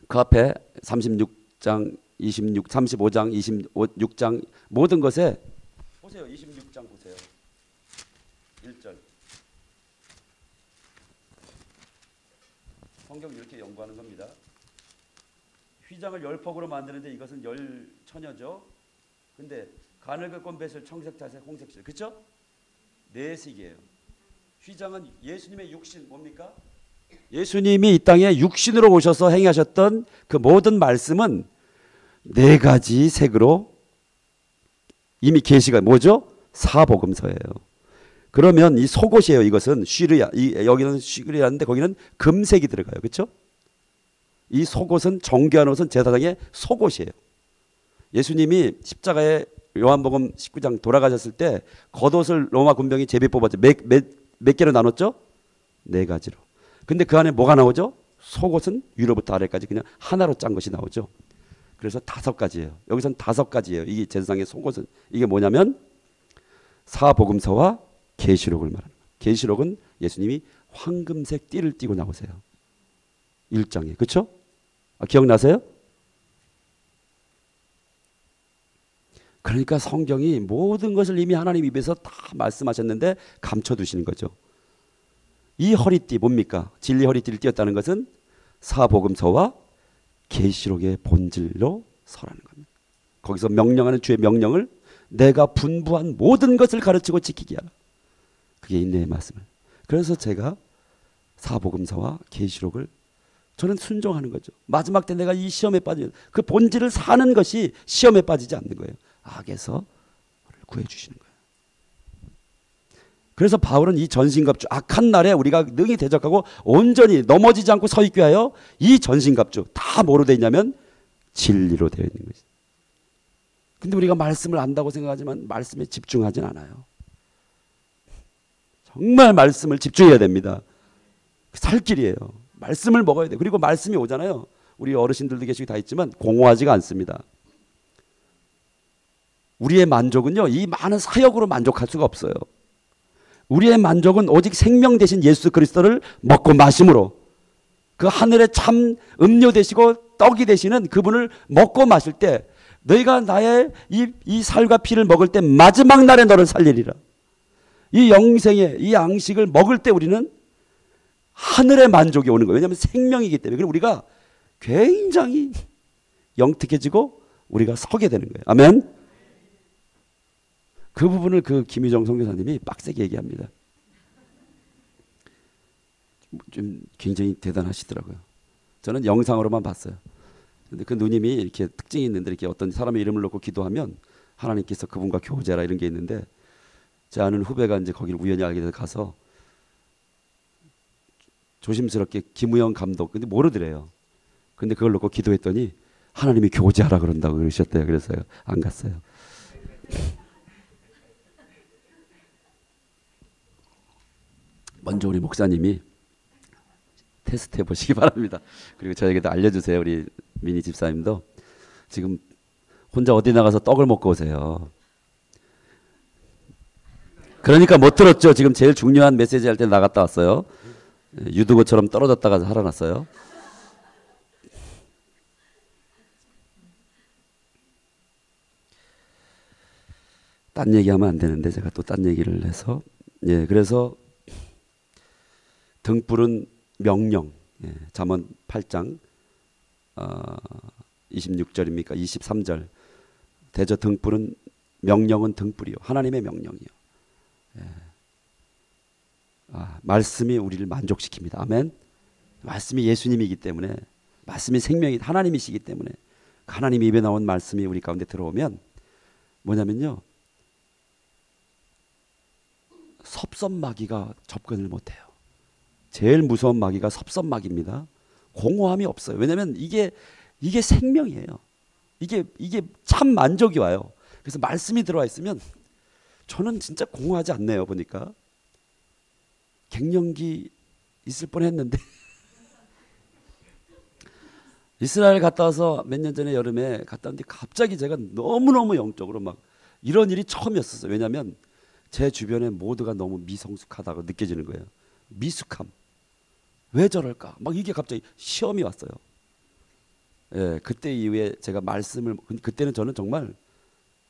그 앞에 36장, 26, 35장, 26장 모든 것에 보세요. 26장 보세요. 1절. 성경 이렇게 연구하는 겁니다. 휘장을 10폭으로 만드는데 이것은 10처녀죠. 근데 가늘게 꼰 뱃을 청색, 자색, 홍색실. 그렇죠? 4색이에요. 휘장은 예수님의 육신 뭡니까? 예수님이 이 땅에 육신으로 오셔서 행하셨던 그 모든 말씀은 4가지 색으로 이미 계시가 뭐죠? 사복음서예요. 그러면 이 속옷이에요. 이것은 쉬르야. 여기는 쉬르야인데 거기는 금색이 들어가요. 그렇죠? 이 속옷은 정교한 옷은 제사장의 속옷이에요. 예수님이 십자가에 요한복음 19장 돌아가셨을 때 겉옷을 로마 군병이 제비 뽑았죠. 몇 개로 나눴죠? 4가지로. 근데 그 안에 뭐가 나오죠? 속옷은 위로부터 아래까지 그냥 하나로 짠 것이 나오죠. 그래서 5가지예요. 여기서는 5가지예요. 이게 제사장의 속옷은. 이게 뭐냐면 사복음서와 계시록을 말하는 거예요. 계시록은 예수님이 황금색 띠를 띠고 나오세요. 1장에. 그렇죠? 기억나세요? 그러니까 성경이 모든 것을 이미 하나님 입에서 다 말씀하셨는데 감춰두시는 거죠. 이 허리띠 뭡니까? 진리 허리띠를 띄었다는 것은 사복음서와 계시록의 본질로 서라는 겁니다. 거기서 명령하는 주의 명령을 내가 분부한 모든 것을 가르치고 지키게 하라. 그게 인내의 말씀을. 그래서 제가 사복음서와 계시록을 저는 순종하는 거죠. 마지막 때 내가 이 시험에 빠지면 그 본질을 사는 것이 시험에 빠지지 않는 거예요. 악에서 구해주시는 거예요. 그래서 바울은 이 전신갑주, 악한 날에 우리가 능히 대적하고 온전히 넘어지지 않고 서 있게 하여 이 전신갑주 다 뭐로 되어 있냐면 진리로 되어 있는 것이죠. 근데 우리가 말씀을 안다고 생각하지만 말씀에 집중하진 않아요. 정말 말씀을 집중해야 됩니다. 살 길이에요. 말씀을 먹어야 돼요. 그리고 말씀이 오잖아요. 우리 어르신들도 계시고 다 있지만 공허하지가 않습니다. 우리의 만족은요, 이 많은 사역으로 만족할 수가 없어요. 우리의 만족은 오직 생명 되신 예수 그리스도를 먹고 마심으로, 그 하늘의 참 음료 되시고 떡이 되시는 그분을 먹고 마실 때, 너희가 나의 이 살과 피를 먹을 때 마지막 날에 너를 살리리라. 이 영생의 이 양식을 먹을 때 우리는 하늘의 만족이 오는 거예요. 왜냐하면 생명이기 때문에. 그리고 우리가 굉장히 영특해지고 우리가 서게 되는 거예요. 아멘. 그 부분을 그 김희정 선교사님이 빡세게 얘기합니다. 좀 굉장히 대단하시더라고요. 저는 영상으로만 봤어요. 근데 그 누님이 이렇게 특징이 있는데, 이렇게 어떤 사람의 이름을 놓고 기도하면 하나님께서 그분과 교제라 이런 게 있는데, 제 아는 후배가 이제 거기를 우연히 알게 돼서 가서 조심스럽게 김우영 감독, 근데 모르더래요. 근데 그걸 놓고 기도했더니 하나님이 교제하라 그런다고 그러셨대요. 그래서 안 갔어요. 먼저 우리 목사님이 테스트 해보시기 바랍니다. 그리고 저에게도 알려주세요. 우리 미니 집사님도 지금 혼자 어디 나가서 떡을 먹고 오세요. 그러니까 못 들었죠. 지금 제일 중요한 메시지 할 때 나갔다 왔어요. 유두고처럼 떨어졌다가 살아났어요. 딴 얘기하면 안 되는데 제가 또 딴 얘기를 해서, 예, 그래서 등불은 명령, 예, 잠언 8장 26절입니까? 23절. 대저 등불은 명령은 등불이요. 하나님의 명령이요. 예. 말씀이 우리를 만족시킵니다. 아멘. 말씀이 예수님이기 때문에, 말씀이 생명이 하나님이시기 때문에 하나님 입에 나온 말씀이 우리 가운데 들어오면 뭐냐면요, 섭섭마귀가 접근을 못해요. 제일 무서운 마귀가 섭섭마귀입니다. 공허함이 없어요. 왜냐하면 이게 생명이에요. 이게 참 만족이 와요. 그래서 말씀이 들어와 있으면 저는 진짜 공허하지 않네요. 보니까 갱년기 있을 뻔했는데 이스라엘 갔다 와서 몇 년 전에 여름에 갔다 왔는데 갑자기 제가 너무너무 영적으로 막 이런 일이 처음이었어요. 왜냐하면 제 주변에 모두가 너무 미성숙하다고 느껴지는 거예요. 미숙함. 왜 저럴까? 막 이게 갑자기 시험이 왔어요. 예, 그때 이후에 제가 말씀을, 그때는 저는 정말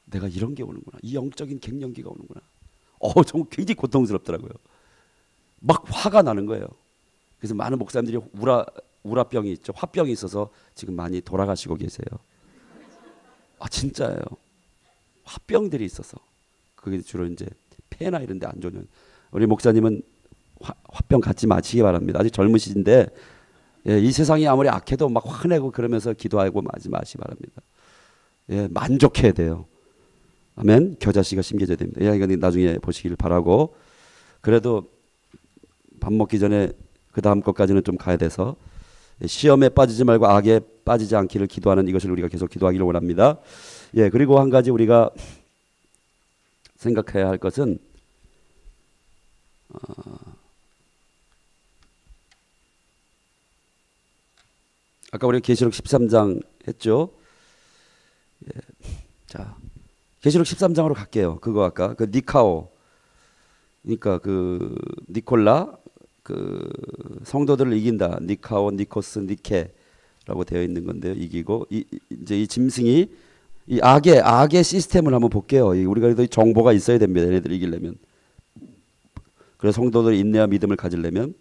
내가 이런 게 오는구나. 이 영적인 갱년기가 오는구나. 정말 굉장히 고통스럽더라고요. 막 화가 나는 거예요. 그래서 많은 목사님들이 우라병이 있죠. 화병이 있어서 지금 많이 돌아가시고 계세요. 진짜예요. 화병들이 있어서. 그게 주로 이제 폐나 이런 데 안 좋은. 우리 목사님은 화병 갖지 마시기 바랍니다. 아직 젊으신데, 예, 이 세상이 아무리 악해도 막 화내고 그러면서 기도하고 마시기 바랍니다. 예, 만족해야 돼요. 아멘. 겨자씨가 심겨져야 됩니다. 예, 이건 나중에 보시길 바라고. 그래도 밥 먹기 전에 그 다음 것까지는 좀 가야 돼서, 시험에 빠지지 말고 악에 빠지지 않기를 기도하는 이것을 우리가 계속 기도하기를 원합니다. 예, 그리고 한 가지 우리가 생각해야 할 것은 아까 우리가 계시록 13장 했죠. 예, 자, 계시록 13장으로 갈게요. 그거 아까 그 니카오, 그러니까 그 니콜라, 그 성도들을 이긴다. 니카오, 니코스, 니케라고 되어 있는 건데요. 이기고 이제 이 짐승이 이 악의 시스템을 한번 볼게요. 우리가 그래도 정보가 있어야 됩니다. 얘네들 이기려면. 그래서 성도들이 인내와 믿음을 가지려면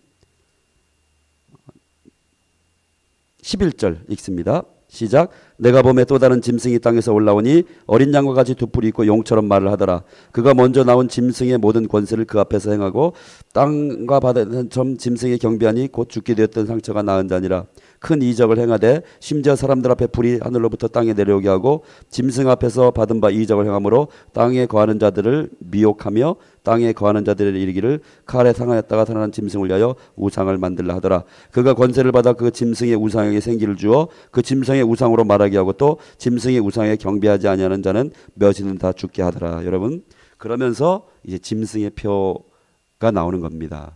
11절 읽습니다. 시작. 내가 보매 또 다른 짐승이 땅에서 올라오니 어린 양과 같이 두 뿔이 있고 용처럼 말을 하더라. 그가 먼저 나온 짐승의 모든 권세를 그 앞에서 행하고 땅과 바다는 점 짐승의 경비하니 곧 죽게 되었던 상처가 나은 자니라. 큰 이적을 행하되 심지어 사람들 앞에 불이 하늘로부터 땅에 내려오게 하고 짐승 앞에서 받은 바 이적을 행함으로 땅에 거하는 자들을 미혹하며 땅에 거하는 자들을 이르기를 칼에 상하였다가 살아난 짐승을 위하여 우상을 만들라 하더라. 그가 권세를 받아 그 짐승의 우상에게 생기를 주어 그 짐승의 우상으로 말하게 하고 또 짐승의 우상에 경배하지 아니하는 자는 멸시는 다 죽게 하더라. 여러분, 그러면서 이제 짐승의 표가 나오는 겁니다.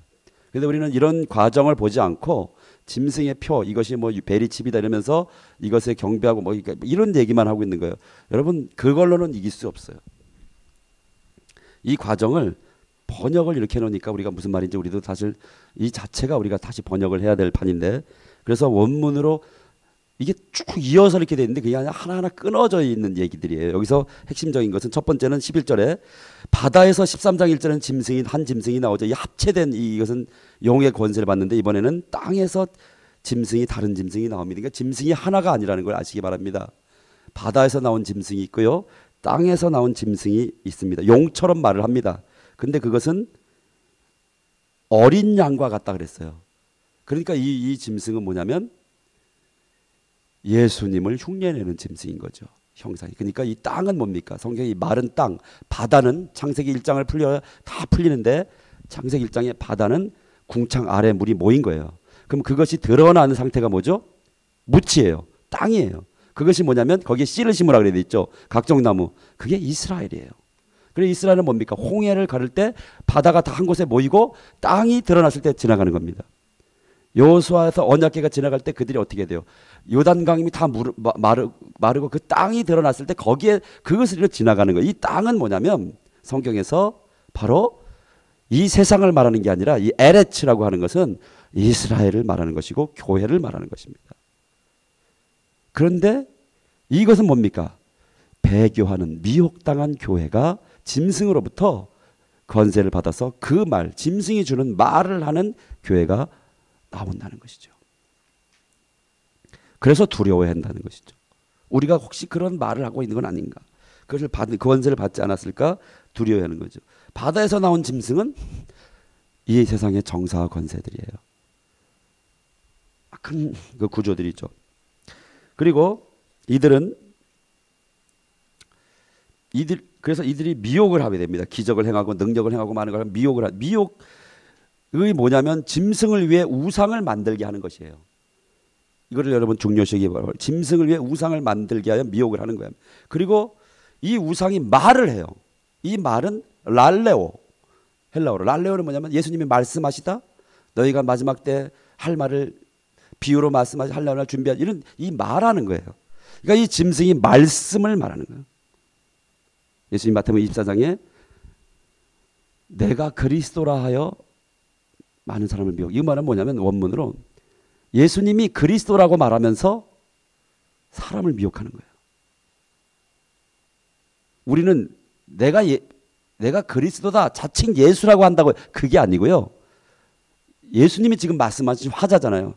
그런데 우리는 이런 과정을 보지 않고 짐승의 표, 이것이 뭐 베리칩이다 이러면서 이것에 경배하고 뭐 이런 얘기만 하고 있는 거예요. 여러분, 그걸로는 이길 수 없어요. 이 과정을 번역을 이렇게 해놓으니까 우리가 무슨 말인지 우리도 사실 이 자체가 우리가 다시 번역을 해야 될 판인데, 그래서 원문으로 이게 쭉 이어서 이렇게 돼 있는데 그게 아니라 하나하나 끊어져 있는 얘기들이에요. 여기서 핵심적인 것은 첫 번째는 11절에 바다에서 13장 1절에는 한 짐승이 나오죠. 이 합체된 이것은 용의 권세를 받는데 이번에는 땅에서 다른 짐승이 나옵니다. 그러니까 짐승이 하나가 아니라는 걸 아시기 바랍니다. 바다에서 나온 짐승이 있고요, 땅에서 나온 짐승이 있습니다. 용처럼 말을 합니다. 근데 그것은 어린 양과 같다 그랬어요. 그러니까 이 짐승은 뭐냐면 예수님을 흉내내는 짐승인 거죠. 형상이. 그러니까 이 땅은 뭡니까? 성경이 마른 땅, 바다는 창세기 1장을 풀려야 다 풀리는데 창세기 1장의 바다는 궁창 아래 물이 모인 거예요. 그럼 그것이 드러나는 상태가 뭐죠? 묻지예요. 땅이에요. 그것이 뭐냐면 거기에 씨를 심으라 그래 돼 있죠. 각종 나무. 그게 이스라엘이에요. 그래서 이스라엘은 뭡니까? 홍해를 가를 때 바다가 다 한 곳에 모이고 땅이 드러났을 때 지나가는 겁니다. 여호수아에서 언약궤가 지나갈 때 그들이 어떻게 돼요? 요단강이 다 마르고 그 땅이 드러났을 때 거기에 그것을 지나가는 거예요. 이 땅은 뭐냐면 성경에서 바로 이 세상을 말하는 게 아니라 이 에레츠라고 하는 것은 이스라엘을 말하는 것이고 교회를 말하는 것입니다. 그런데 이것은 뭡니까? 배교하는 미혹당한 교회가 짐승으로부터 권세를 받아서 그 말, 짐승이 주는 말을 하는 교회가 나온다는 것이죠. 그래서 두려워야 한다는 것이죠. 우리가 혹시 그런 말을 하고 있는 건 아닌가? 그것을 권세를 받지 않았을까? 두려워하는 거죠. 바다에서 나온 짐승은 이 세상의 정사와 권세들이에요. 큰 그 구조들이죠. 그리고 그래서 이들이 미혹을 하게 됩니다. 기적을 행하고 능력을 행하고 많은 걸 하면 미혹의 뭐냐면 짐승을 위해 우상을 만들게 하는 것이에요. 이거를 여러분 중요시 여기봐요. 짐승을 위해 우상을 만들게 하여 미혹을 하는 거예요. 그리고 이 우상이 말을 해요. 이 말은 랄레오, 헬라어로 랄레오는 뭐냐면 예수님이 말씀하시다 너희가 마지막 때 할 말을 비유로 하려고 준비한 이런 이 말하는 거예요. 그러니까 이 짐승이 말씀을 말하는 거예요. 예수님 마태복음 24장에 내가 그리스도라 하여 많은 사람을 미혹. 이 말은 뭐냐면 원문으로 예수님이 그리스도라고 말하면서 사람을 미혹하는 거예요. 우리는 내가 그리스도다 자칭 예수라고 한다고 그게 아니고요. 예수님이 지금 말씀하신 화자잖아요.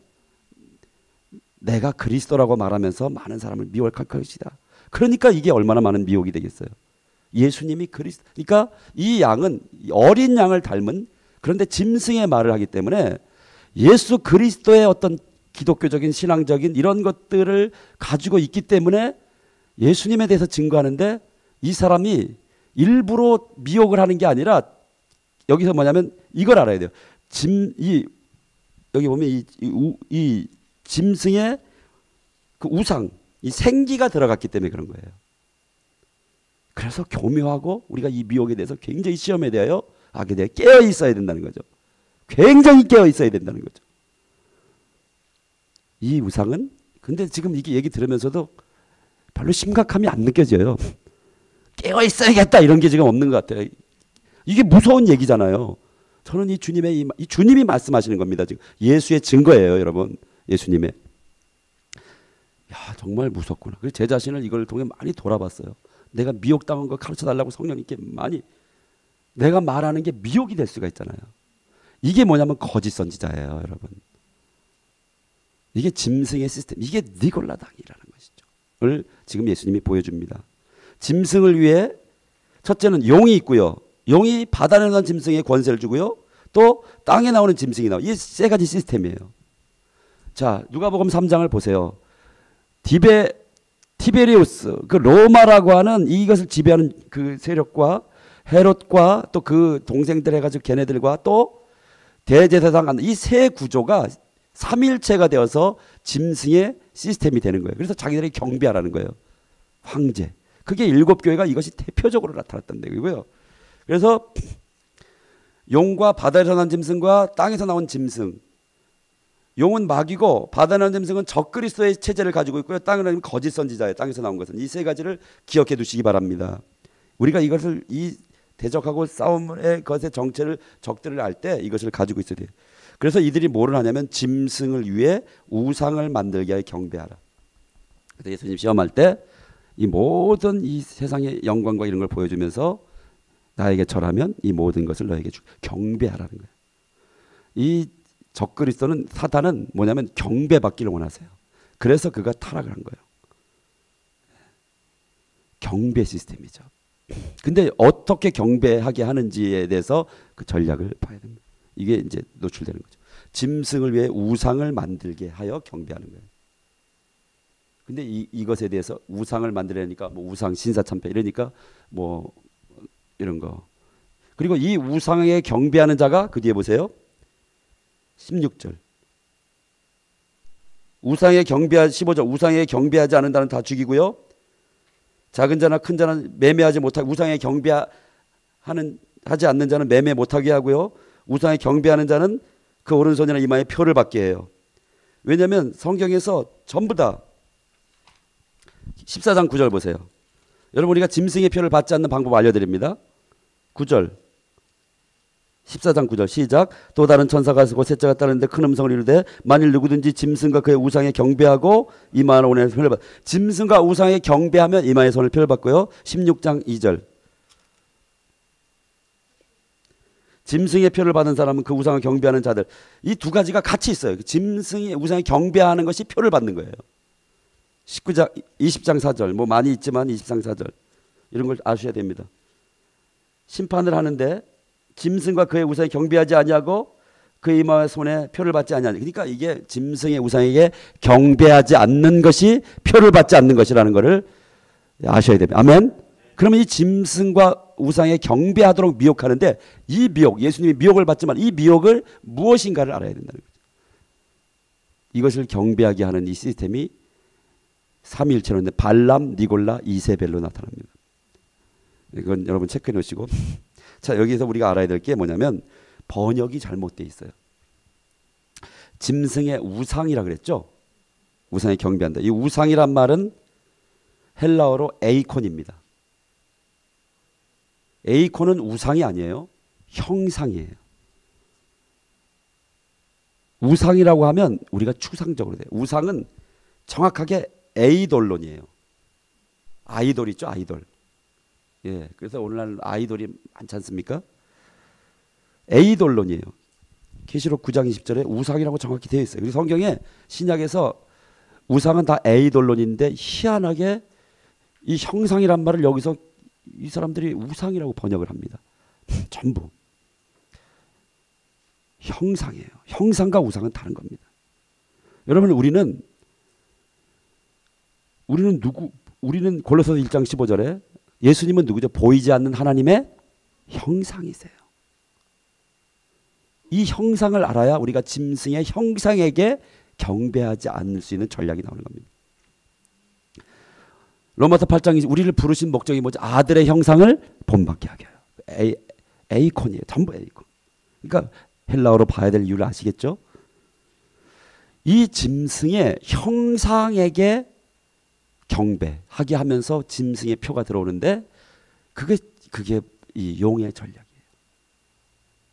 내가 그리스도라고 말하면서 많은 사람을 미혹할 것이다. 그러니까 이게 얼마나 많은 미혹이 되겠어요. 예수님이 그리스도. 그러니까 이 양은 어린 양을 닮은 그런데 짐승의 말을 하기 때문에 예수 그리스도의 어떤 기독교적인 신앙적인 이런 것들을 가지고 있기 때문에 예수님에 대해서 증거하는데 이 사람이 일부러 미혹을 하는 게 아니라 여기서 뭐냐면 이걸 알아야 돼요. 여기 보면 이 짐승의 그 우상, 이 생기가 들어갔기 때문에 그런 거예요. 그래서 교묘하고 우리가 이 미혹에 대해서 굉장히 시험에 대하여 하게 돼 깨어 있어야 된다는 거죠. 굉장히 깨어 있어야 된다는 거죠. 이 우상은 근데 지금 이게 얘기 들으면서도 별로 심각함이 안 느껴져요. 깨어 있어야겠다 이런 게 지금 없는 것 같아요. 이게 무서운 얘기잖아요. 저는 이 주님이 말씀하시는 겁니다. 지금 예수의 증거예요, 여러분. 예수님의. 야, 정말 무섭구나. 그래서 제 자신을 이걸 통해 많이 돌아봤어요. 내가 미혹당한 거 가르쳐 달라고 성령님께 많이 내가 말하는 게 미혹이 될 수가 있잖아요. 이게 뭐냐면 거짓 선지자예요, 여러분. 이게 짐승의 시스템, 이게 니골라당이라는 것이죠. 를 지금 예수님이 보여줍니다. 짐승을 위해 첫째는 용이 있고요. 용이 바다에 나는 짐승에 권세를 주고요. 또 땅에 나오는 짐승이 나와요. 이 세 가지 시스템이에요. 자, 누가복음 3장을 보세요. 티베리우스, 그 로마라고 하는 이것을 지배하는 그 세력과 헤롯과 또 그 동생들 해가지고 걔네들과 또 대제사장 이 세 구조가 삼일체가 되어서 짐승의 시스템이 되는 거예요. 그래서 자기들이 경배하라는 거예요. 황제. 그게 일곱 교회가 이것이 대표적으로 나타났던 얘기고요. 그래서 용과 바다에서 난 짐승과 땅에서 나온 짐승. 용은 마귀고 바다에 나온 짐승은 적그리스도의 체제를 가지고 있고요. 땅에 나온 거짓 선지자예요. 땅에서 나온 것은. 이 세 가지를 기억해 두시기 바랍니다. 우리가 이것을 이 대적하고 싸움의 것의 적들을 알 때 이것을 가지고 있어야 돼요. 그래서 이들이 뭐를 하냐면 짐승을 위해 우상을 만들게 하여 경배하라. 그래서 예수님 시험할 때 이 모든 이 세상의 영광과 이런 걸 보여주면서 나에게 절하면 이 모든 것을 너에게 경배하라는 거예요. 이 적그리스도는 사단은 뭐냐면 경배받기를 원하세요. 그래서 그가 타락을 한 거예요. 경배 시스템이죠. 근데 어떻게 경배하게 하는지에 대해서 그 전략을 봐야 됩니다. 이게 이제 노출되는 거죠. 짐승을 위해 우상을 만들게 하여 경배하는 거예요. 근데 이것에 대해서 우상을 만들려니까 뭐 우상 신사참배 이러니까 뭐 이런 거. 그리고 이 우상에 경배하는 자가 그 뒤에 보세요. 16절. 우상에 경배하지 15절 우상에 경배하지 않는 자는 다 죽이고요. 작은 자나 큰 자는 매매하지 못하게 우상에 경배하지 않는 자는 매매 못하게 하고요. 우상에 경배하는 자는 그 오른손이나 이마에 표를 받게 해요. 왜냐하면 성경에서 전부 다 14장 9절 보세요. 여러분 우리가 짐승의 표를 받지 않는 방법 알려드립니다. 9절 14장 9절 시작. 또 다른 천사가 서고 셋째가 따르는데 큰 음성을 이르되 만일 누구든지 짐승과 그의 우상에 경배하고 이마나 오른손에 표를 받 짐승과 우상에 경배하면 이마에 손을 표를 받고요. 16장 2절 짐승의 표를 받은 사람은 그 우상을 경배하는 자들 이 두 가지가 같이 있어요. 짐승이 우상에 경배하는 것이 표를 받는 거예요. 20장 4절 뭐 많이 있지만 20장 4절 이런 걸 아셔야 됩니다. 심판을 하는데 짐승과 그의 우상에 경배하지 아니하고 그의 이마와 손에 표를 받지 아니하니 그러니까 이게 짐승의 우상에게 경배하지 않는 것이 표를 받지 않는 것이라는 것을 아셔야 됩니다. 아멘. 그러면 이 짐승과 우상에 경배하도록 미혹하는데 이 미혹 예수님이 미혹을 받지만 이 미혹을 무엇인가를 알아야 된다는 거죠. 이것을 경배하게 하는 이 시스템이 삼위일체론인데 발람, 니골라, 이세벨로 나타납니다. 이건 여러분 체크해 놓으시고 자 여기서 우리가 알아야 될 게 뭐냐면 번역이 잘못되어 있어요. 짐승의 우상이라 그랬죠. 우상에 경배한다. 이 우상이란 말은 헬라어로 에이콘입니다. 에이콘은 우상이 아니에요. 형상이에요. 우상이라고 하면 우리가 추상적으로 돼요. 우상은 정확하게 에이돌론이에요. 아이돌 있죠, 아이돌. 예, 그래서 오늘날 아이돌이 많지 않습니까? 에이돌론이에요. 계시록 9장 20절에 우상이라고 정확히 되어 있어요. 그리고 성경에 신약에서 우상은 다 에이돌론인데 희한하게 이 형상이란 말을 여기서 이 사람들이 우상이라고 번역을 합니다. 전부 형상이에요. 형상과 우상은 다른 겁니다. 여러분 우리는 골로새서 1장 15절에 예수님은 누구죠? 보이지 않는 하나님의 형상이세요. 이 형상을 알아야 우리가 짐승의 형상에게 경배하지 않을 수 있는 전략이 나오는 겁니다. 로마서 8장이 우리를 부르신 목적이 뭐죠? 아들의 형상을 본받게 하게 해요. 에이콘이에요. 전부 에이콘. 그러니까 헬라어로 봐야 될 이유를 아시겠죠? 이 짐승의 형상에게 경배하게 하면서 짐승의 표가 들어오는데 그게 이 용의 전략이에요.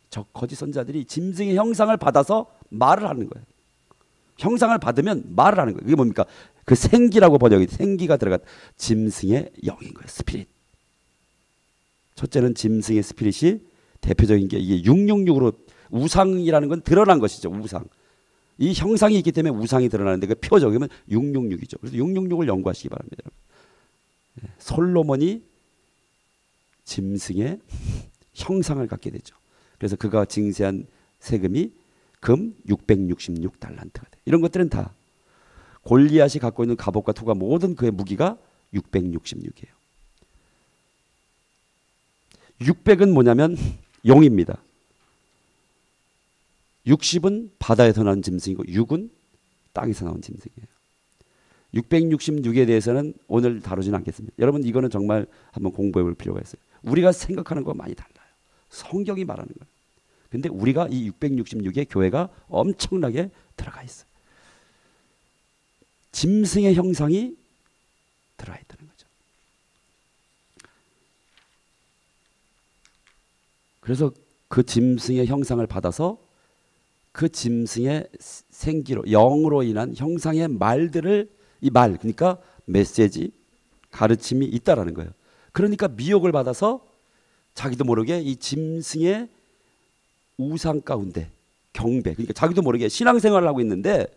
저 거짓 선자들이 짐승의 형상을 받아서 말을 하는 거예요. 형상을 받으면 말을 하는 거예요. 그게 뭡니까? 그 생기라고 번역이 생기가 들어간 짐승의 영인 거예요. 스피릿. 첫째는 짐승의 스피릿이 대표적인 게 이게 666으로 우상이라는 건 드러난 것이죠. 우상. 이 형상이 있기 때문에 우상이 드러나는데 그 표적이면 666이죠. 그래서 666을 연구하시기 바랍니다. 솔로몬이 짐승의 형상을 갖게 되죠. 그래서 그가 징세한 세금이 금 666달란트가 돼. 이런 것들은 다 골리앗이 갖고 있는 갑옷과 투과 모든 그의 무기가 666이에요. 600은 뭐냐면 용입니다. 60은 바다에서 나온 짐승이고 6은 땅에서 나온 짐승이에요. 666에 대해서는 오늘 다루지는 않겠습니다. 여러분 이거는 정말 한번 공부해 볼 필요가 있어요. 우리가 생각하는 거 많이 달라요. 성경이 말하는 거예요. 근데 우리가 이 666의 교회가 엄청나게 들어가 있어요. 짐승의 형상이 들어가 있다는 거죠. 그래서 그 짐승의 형상을 받아서 그 짐승의 생기로 영으로 인한 형상의 말들을 이 말 그러니까 메시지 가르침이 있다라는 거예요. 그러니까 미혹을 받아서 자기도 모르게 이 짐승의 우상 가운데 경배 그러니까 자기도 모르게 신앙생활을 하고 있는데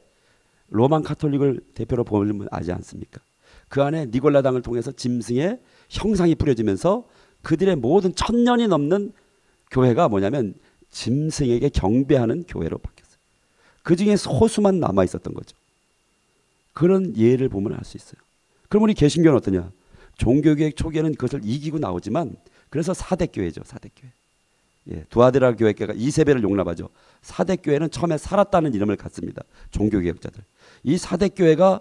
로만 카톨릭을 대표로 보면 아지 않습니까? 그 안에 니골라당을 통해서 짐승의 형상이 뿌려지면서 그들의 모든 1000년이 넘는 교회가 뭐냐면 짐승에게 경배하는 교회로 바뀌었어요. 그 중에 소수만 남아 있었던 거죠. 그런 예를 보면 알 수 있어요. 그럼 우리 개신교는 어떠냐? 종교개혁 초기에는 그것을 이기고 나오지만 그래서 4대 교회죠. 4대 교회. 예, 두아디라 교회가 이세벨을 용납하죠. 사대 교회는 처음에 살았다는 이름을 갖습니다. 종교개혁자들. 이 사대 교회가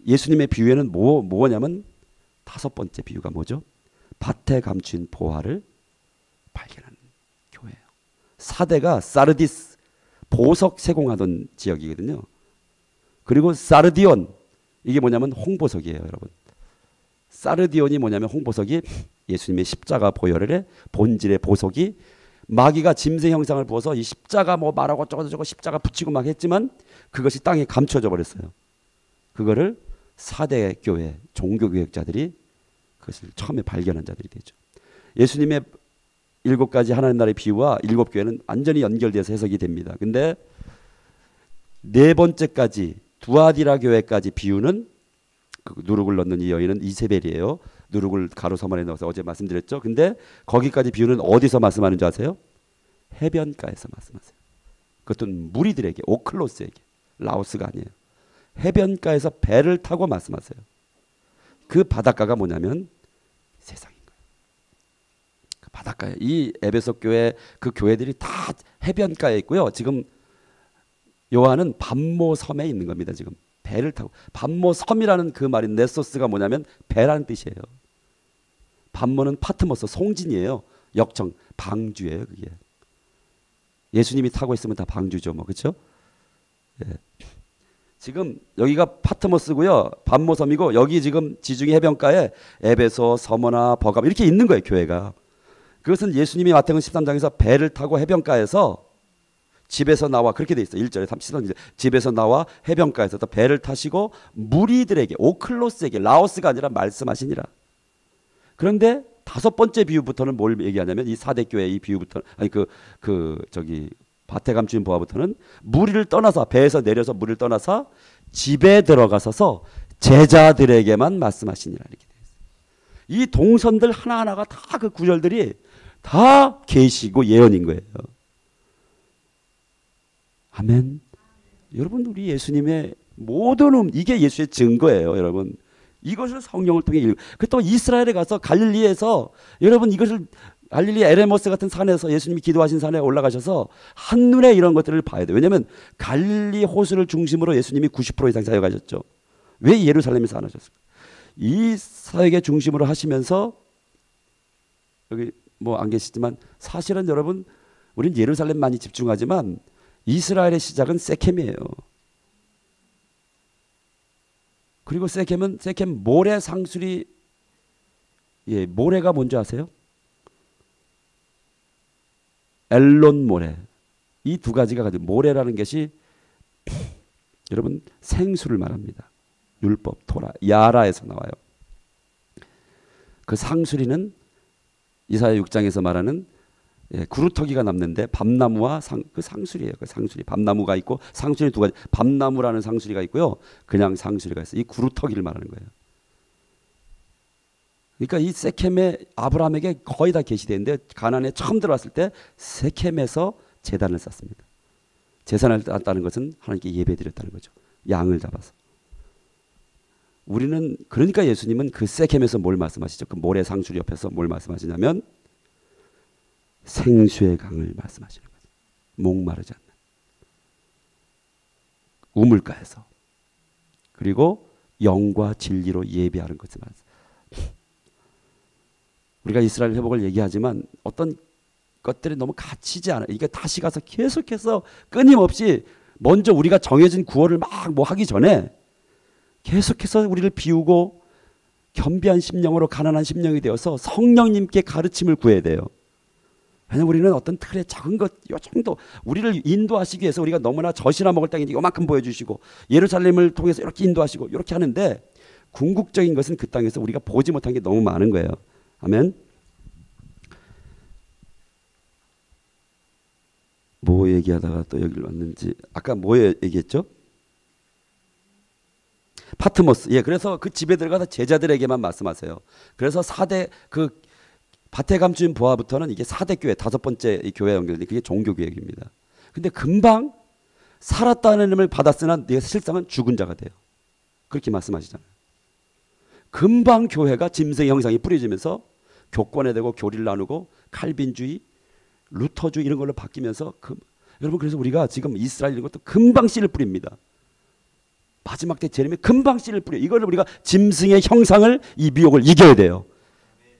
예수님의 비유에는 뭐냐면 다섯 번째 비유가 뭐죠? 밭에 감춘 보화를 발견하는 교회예요. 사대가 사르디스 보석 세공하던 지역이거든요. 그리고 사르디온 이게 뭐냐면 홍보석이에요, 여러분. 사르디온이 뭐냐면 홍보석이 예수님의 십자가 보혈의 본질의 보석이 마귀가 짐승 형상을 부어서 이 십자가 뭐 말하고 저거 십자가 붙이고 막 했지만 그것이 땅에 감춰져 버렸어요. 그거를 사대 교회 종교개혁자들이 그것을 처음에 발견한 자들이 되죠. 예수님의 7가지 하나님 나라의 비유와 7교회는 완전히 연결돼서 해석이 됩니다. 근데 네 번째까지 두아디라 교회까지 비유는 그 누룩을 넣는 이 여인은 이세벨이에요. 누룩을 가로 서만에 넣어서 어제 말씀드렸죠. 근데 거기까지 비유는 어디서 말씀하는 줄 아세요? 해변가에서 말씀하세요. 그것도 무리들에게, 오클로스에게, 라오스가 아니에요. 해변가에서 배를 타고 말씀하세요. 그 바닷가가 뭐냐면 세상인 거예요. 그 바닷가에 이 에베소 교회 그 교회들이 다 해변가에 있고요. 지금 요한은 반모 섬에 있는 겁니다. 지금 배를 타고 반모 섬이라는 그 말인 네소스가 뭐냐면 배라는 뜻이에요. 반모는 파트모스 송진이에요. 역청 방주예요. 그게 예수님이 타고 있으면 다 방주죠, 뭐 그렇죠? 예. 지금 여기가 파트모스고요. 반모섬이고 여기 지금 지중해 해변가에 에베소, 서머나, 버감 이렇게 있는 거예요. 교회가. 그것은 예수님이 마태복음 13장에서 배를 타고 해변가에서 집에서 나와 그렇게 돼 있어요. 1절에 37절 집에서 나와 해변가에서 또 배를 타시고 무리들에게 오클로스에게 라오스가 아니라 말씀하시니라. 그런데 다섯 번째 비유부터는 뭘 얘기하냐면 이 사대 교회 이 비유부터 아니 저기 밭에 감춘 보화부터는 무리를 떠나서 배에서 내려서 무리를 떠나서 집에 들어가서서 제자들에게만 말씀하시니라 이렇게 돼 있어요. 이 동선들 하나하나가 다 그 구절들이 다 계시고 예언인 거예요. 아멘. 여러분 우리 예수님의 모든 이게 예수의 증거예요, 여러분. 이것을 성령을 통해 또 이스라엘에 가서 갈릴리에서 여러분 이것을 갈릴리 에레모스 같은 산에서 예수님이 기도하신 산에 올라가셔서 한눈에 이런 것들을 봐야 돼요. 왜냐하면 갈릴리 호수를 중심으로 예수님이 90% 이상 사역하셨죠. 왜 예루살렘에서 안 하셨을까? 이 사역의 중심으로 하시면서 여기 뭐 안 계시지만 사실은 여러분 우리는 예루살렘 많이 집중하지만 이스라엘의 시작은 세켐이에요. 그리고 세켐은 세켐 모래 상수리 예, 모래가 뭔지 아세요? 엘론 모래. 이 두 가지가 가지고 모래라는 것이 여러분 생수를 말합니다. 율법, 토라, 야라에서 나와요. 그 상수리는 이사야 6장에서 말하는 예, 구루터기가 남는데 밤나무와 그 상수리예요. 그 상수리. 밤나무가 있고 상수리 두 가지. 밤나무라는 상수리가 있고요. 그냥 상수리가 있어요. 이 구루터기를 말하는 거예요. 그러니까 이 세켐에 아브라함에게 거의 다 계시되는데 가나안에 처음 들어왔을 때 세켐에서 제단을 쌓습니다. 제단을 쌓았다는 것은 하나님께 예배드렸다는 거죠. 양을 잡아서. 우리는 그러니까 예수님은 그 세켐에서 뭘 말씀하시죠? 그 모래 상수리 옆에서 뭘 말씀하시냐면 생수의 강을 말씀하시는 거죠. 목마르지 않는 우물가에서 그리고 영과 진리로 예배하는 것을 말씀. 우리가 이스라엘 회복을 얘기하지만 어떤 것들이 너무 갇히지 않아요. 이게 다시 가서 계속해서 끊임없이 먼저 우리가 정해진 구호를 막 뭐 하기 전에 계속해서 우리를 비우고 겸비한 심령으로 가난한 심령이 되어서 성령님께 가르침을 구해야 돼요. 왜냐하면 우리는 어떤 틀의 작은 것, 요 정도 우리를 인도하시기 위해서 우리가 너무나 젖이나 먹을 땅인데 요만큼 보여주시고 예루살렘을 통해서 이렇게 인도하시고 이렇게 하는데 궁극적인 것은 그 땅에서 우리가 보지 못한 게 너무 많은 거예요. 아멘. 뭐 얘기하다가 또 여기를 왔는지 아까 뭐 얘기했죠? 파트모스. 예, 그래서 그 집에 들어가서 제자들에게만 말씀하세요. 그래서 4대 그 밭에 감춘 보화부터는 이게 4대 교회, 다섯 번째 교회 연결돼 그게 종교개혁입니다. 근데 금방 살았다는 이름을 받았으나 네가 실상은 죽은 자가 돼요. 그렇게 말씀하시잖아요. 금방 교회가 짐승의 형상이 뿌려지면서 교권에 대고 교리를 나누고 칼빈주의, 루터주 이런 걸로 바뀌면서 여러분 그래서 우리가 지금 이스라엘 이런 것도 금방 씨를 뿌립니다. 마지막 때 재림에 금방 씨를 뿌려. 이걸 우리가 짐승의 형상을 이 미혹을 이겨야 돼요.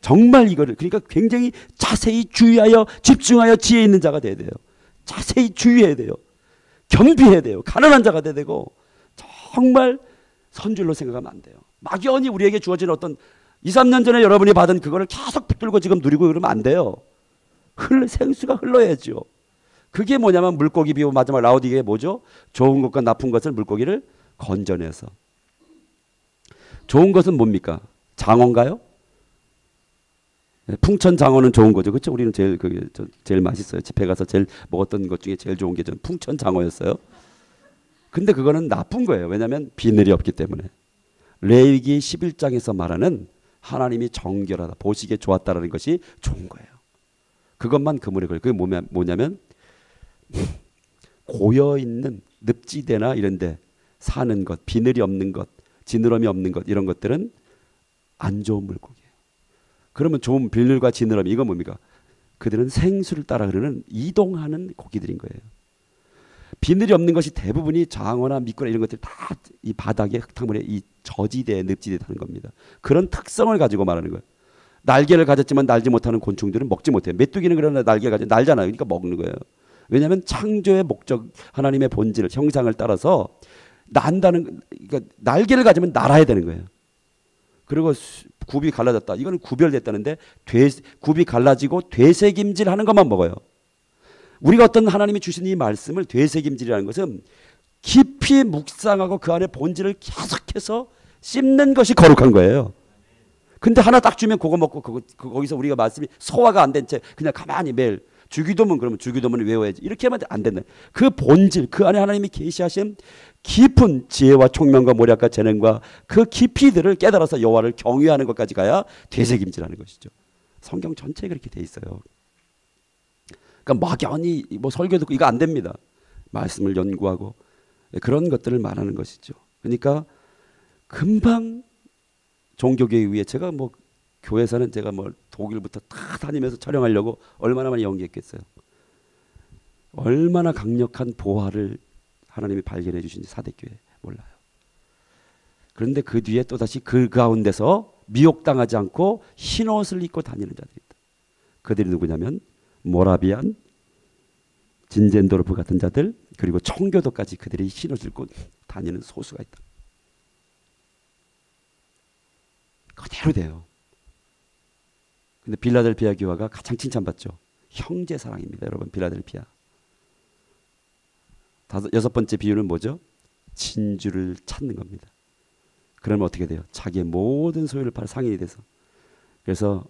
정말 이거를 그러니까 굉장히 자세히 주의하여 집중하여 지혜 있는 자가 돼야 돼요. 자세히 주의해야 돼요. 겸비해야 돼요. 가난한 자가 돼야 되고 정말 선줄로 생각하면 안 돼요. 막연히 우리에게 주어진 어떤 2, 3년 전에 여러분이 받은 그거를 계속 붙들고 지금 누리고 그러면 안 돼요. 생수가 흘러야죠. 그게 뭐냐면 물고기 비유 마지막 라오디게에 뭐죠? 좋은 것과 나쁜 것을 물고기를 건져내서. 좋은 것은 뭡니까? 장어인가요? 풍천 장어는 좋은 거죠. 그렇죠? 우리는 제일 맛있어요. 집에 가서 제일 먹었던 것 중에 제일 좋은 게 전 풍천 장어였어요. 근데 그거는 나쁜 거예요. 왜냐하면 비늘이 없기 때문에. 레위기 11장에서 말하는 하나님이 정결하다, 보시기에 좋았다라는 것이 좋은 거예요. 그것만 그물에 걸려. 그게 뭐냐면 고여있는 늪지대나 이런 데 사는 것, 비늘이 없는 것, 지느러미 없는 것 이런 것들은 안 좋은 물고기예요. 그러면 좋은 비늘과 지느러미 이건 뭡니까? 그들은 생수를 따라 흐르는 이동하는 고기들인 거예요. 비늘이 없는 것이 대부분이 장어나 미꾸라 이런 것들이 다 이 바닥에 흙탕물에 이 저지대에 늪지대에 사는 겁니다. 그런 특성을 가지고 말하는 거예요. 날개를 가졌지만 날지 못하는 곤충들은 먹지 못해요. 메뚜기는 그러나 날개를 가지고 날잖아요. 그러니까 먹는 거예요. 왜냐하면 창조의 목적, 하나님의 본질, 형상을 따라서 난다는, 그러니까 날개를 가지면 날아야 되는 거예요. 그리고 굽이 갈라졌다. 이거는 구별됐다는데 굽이 갈라지고 되새김질하는 것만 먹어요. 우리가 어떤 하나님이 주신 이 말씀을 되새김질이라는 것은 깊이 묵상하고 그 안에 본질을 계속해서 씹는 것이 거룩한 거예요. 근데 하나 딱 주면 그거 먹고 거기서 우리가 말씀이 소화가 안 된 채 그냥 가만히 매일 주기도문 그러면 주기도문을 외워야지 이렇게 하면 안 된다. 그 본질 그 안에 하나님이 계시하신 깊은 지혜와 총명과 모략과 재능과 그 깊이들을 깨달아서 여호와를 경외하는 것까지 가야 되새김질하는 것이죠. 성경 전체에 그렇게 돼 있어요. 그러니까 막연히 뭐 설교 듣고 이거 안 됩니다. 말씀을 연구하고 그런 것들을 말하는 것이죠. 그러니까 금방 종교교회 위에 제가 뭐 교회에서는 제가 뭐 독일부터 다 다니면서 촬영하려고 얼마나 많이 연기했겠어요. 얼마나 강력한 보화를 하나님이 발견해 주신지 사대교회 몰라요. 그런데 그 뒤에 또다시 그 가운데서 미혹당하지 않고 흰옷을 입고 다니는 자들이 있다. 그들이 누구냐면 모라비안, 진젠도르프 같은 자들 그리고 청교도까지 그들이 흰옷을 입고 다니는 소수가 있다. 그대로 돼요. 근데 빌라델피아 교회가 가장 칭찬받죠. 형제 사랑입니다. 여러분 빌라델피아. 여섯 번째 비유는 뭐죠? 진주를 찾는 겁니다. 그러면 어떻게 돼요? 자기의 모든 소유를 팔아 상인이 돼서. 그래서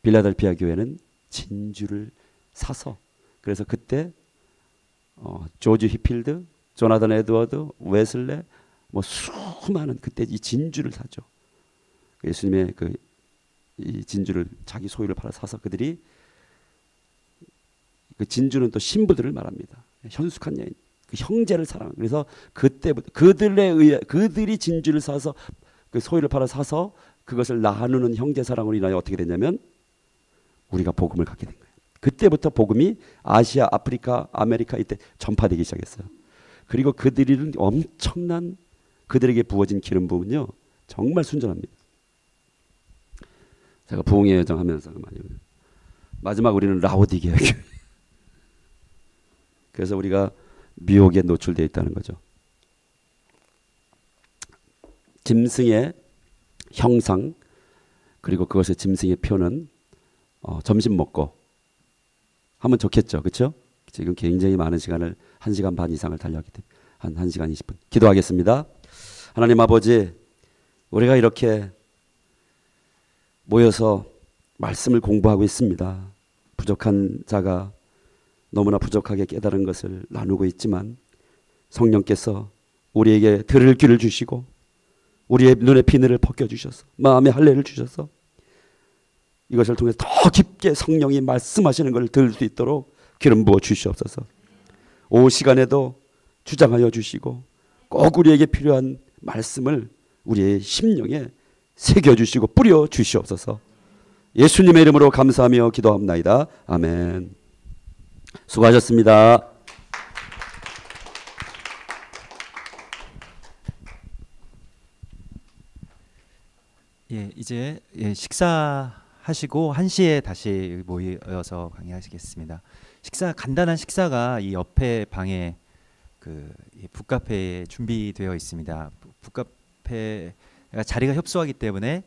빌라델피아 교회는 진주를 사서 그래서 그때 조지 히필드, 조나단 에드워드, 웨슬레 뭐 수많은 그때 이 진주를 사죠. 예수님의 이 진주를 자기 소유를 팔아 사서 그들이 그 진주는 또 신부들을 말합니다. 현숙한 여인, 그 형제를 사랑. 그래서 그때부터 그들이 진주를 사서 그 소유를 팔아 사서 그것을 나누는 형제 사랑으로 인하여 어떻게 됐냐면 우리가 복음을 갖게 된 거예요. 그때부터 복음이 아시아, 아프리카, 아메리카 이때 전파되기 시작했어요. 그리고 그들은 엄청난 그들에게 부어진 기름 부음은요 정말 순전합니다. 제가 부흥의 여정 하면서 많이 마지막 우리는 라오디게아 교회. 그래서 우리가 미혹에 노출되어 있다는 거죠. 짐승의 형상 그리고 그것의 짐승의 표는 점심 먹고 하면 좋겠죠. 그렇죠? 지금 굉장히 많은 시간을 1시간 반 이상을 달려왔기 때문에 한 1시간 20분 기도하겠습니다. 하나님 아버지 우리가 이렇게 모여서 말씀을 공부하고 있습니다. 부족한 자가 너무나 부족하게 깨달은 것을 나누고 있지만 성령께서 우리에게 들을 귀를 주시고 우리의 눈에 비늘을 벗겨주셔서 마음에 할례를 주셔서 이것을 통해 더 깊게 성령이 말씀하시는 것을 들을 수 있도록 기름 부어 주시옵소서. 오후 시간에도 주장하여 주시고 꼭 우리에게 필요한 말씀을 우리의 심령에 새겨주시고 뿌려 주시옵소서. 예수님의 이름으로 감사하며 기도합나이다. 아멘. 수고하셨습니다. 예, 이제 식사하시고 1시에 다시 모여서 강의하시겠습니다. 간단한 식사가 이 옆에 방에 이 북카페에 준비되어 있습니다. 북카페가 자리가 협소하기 때문에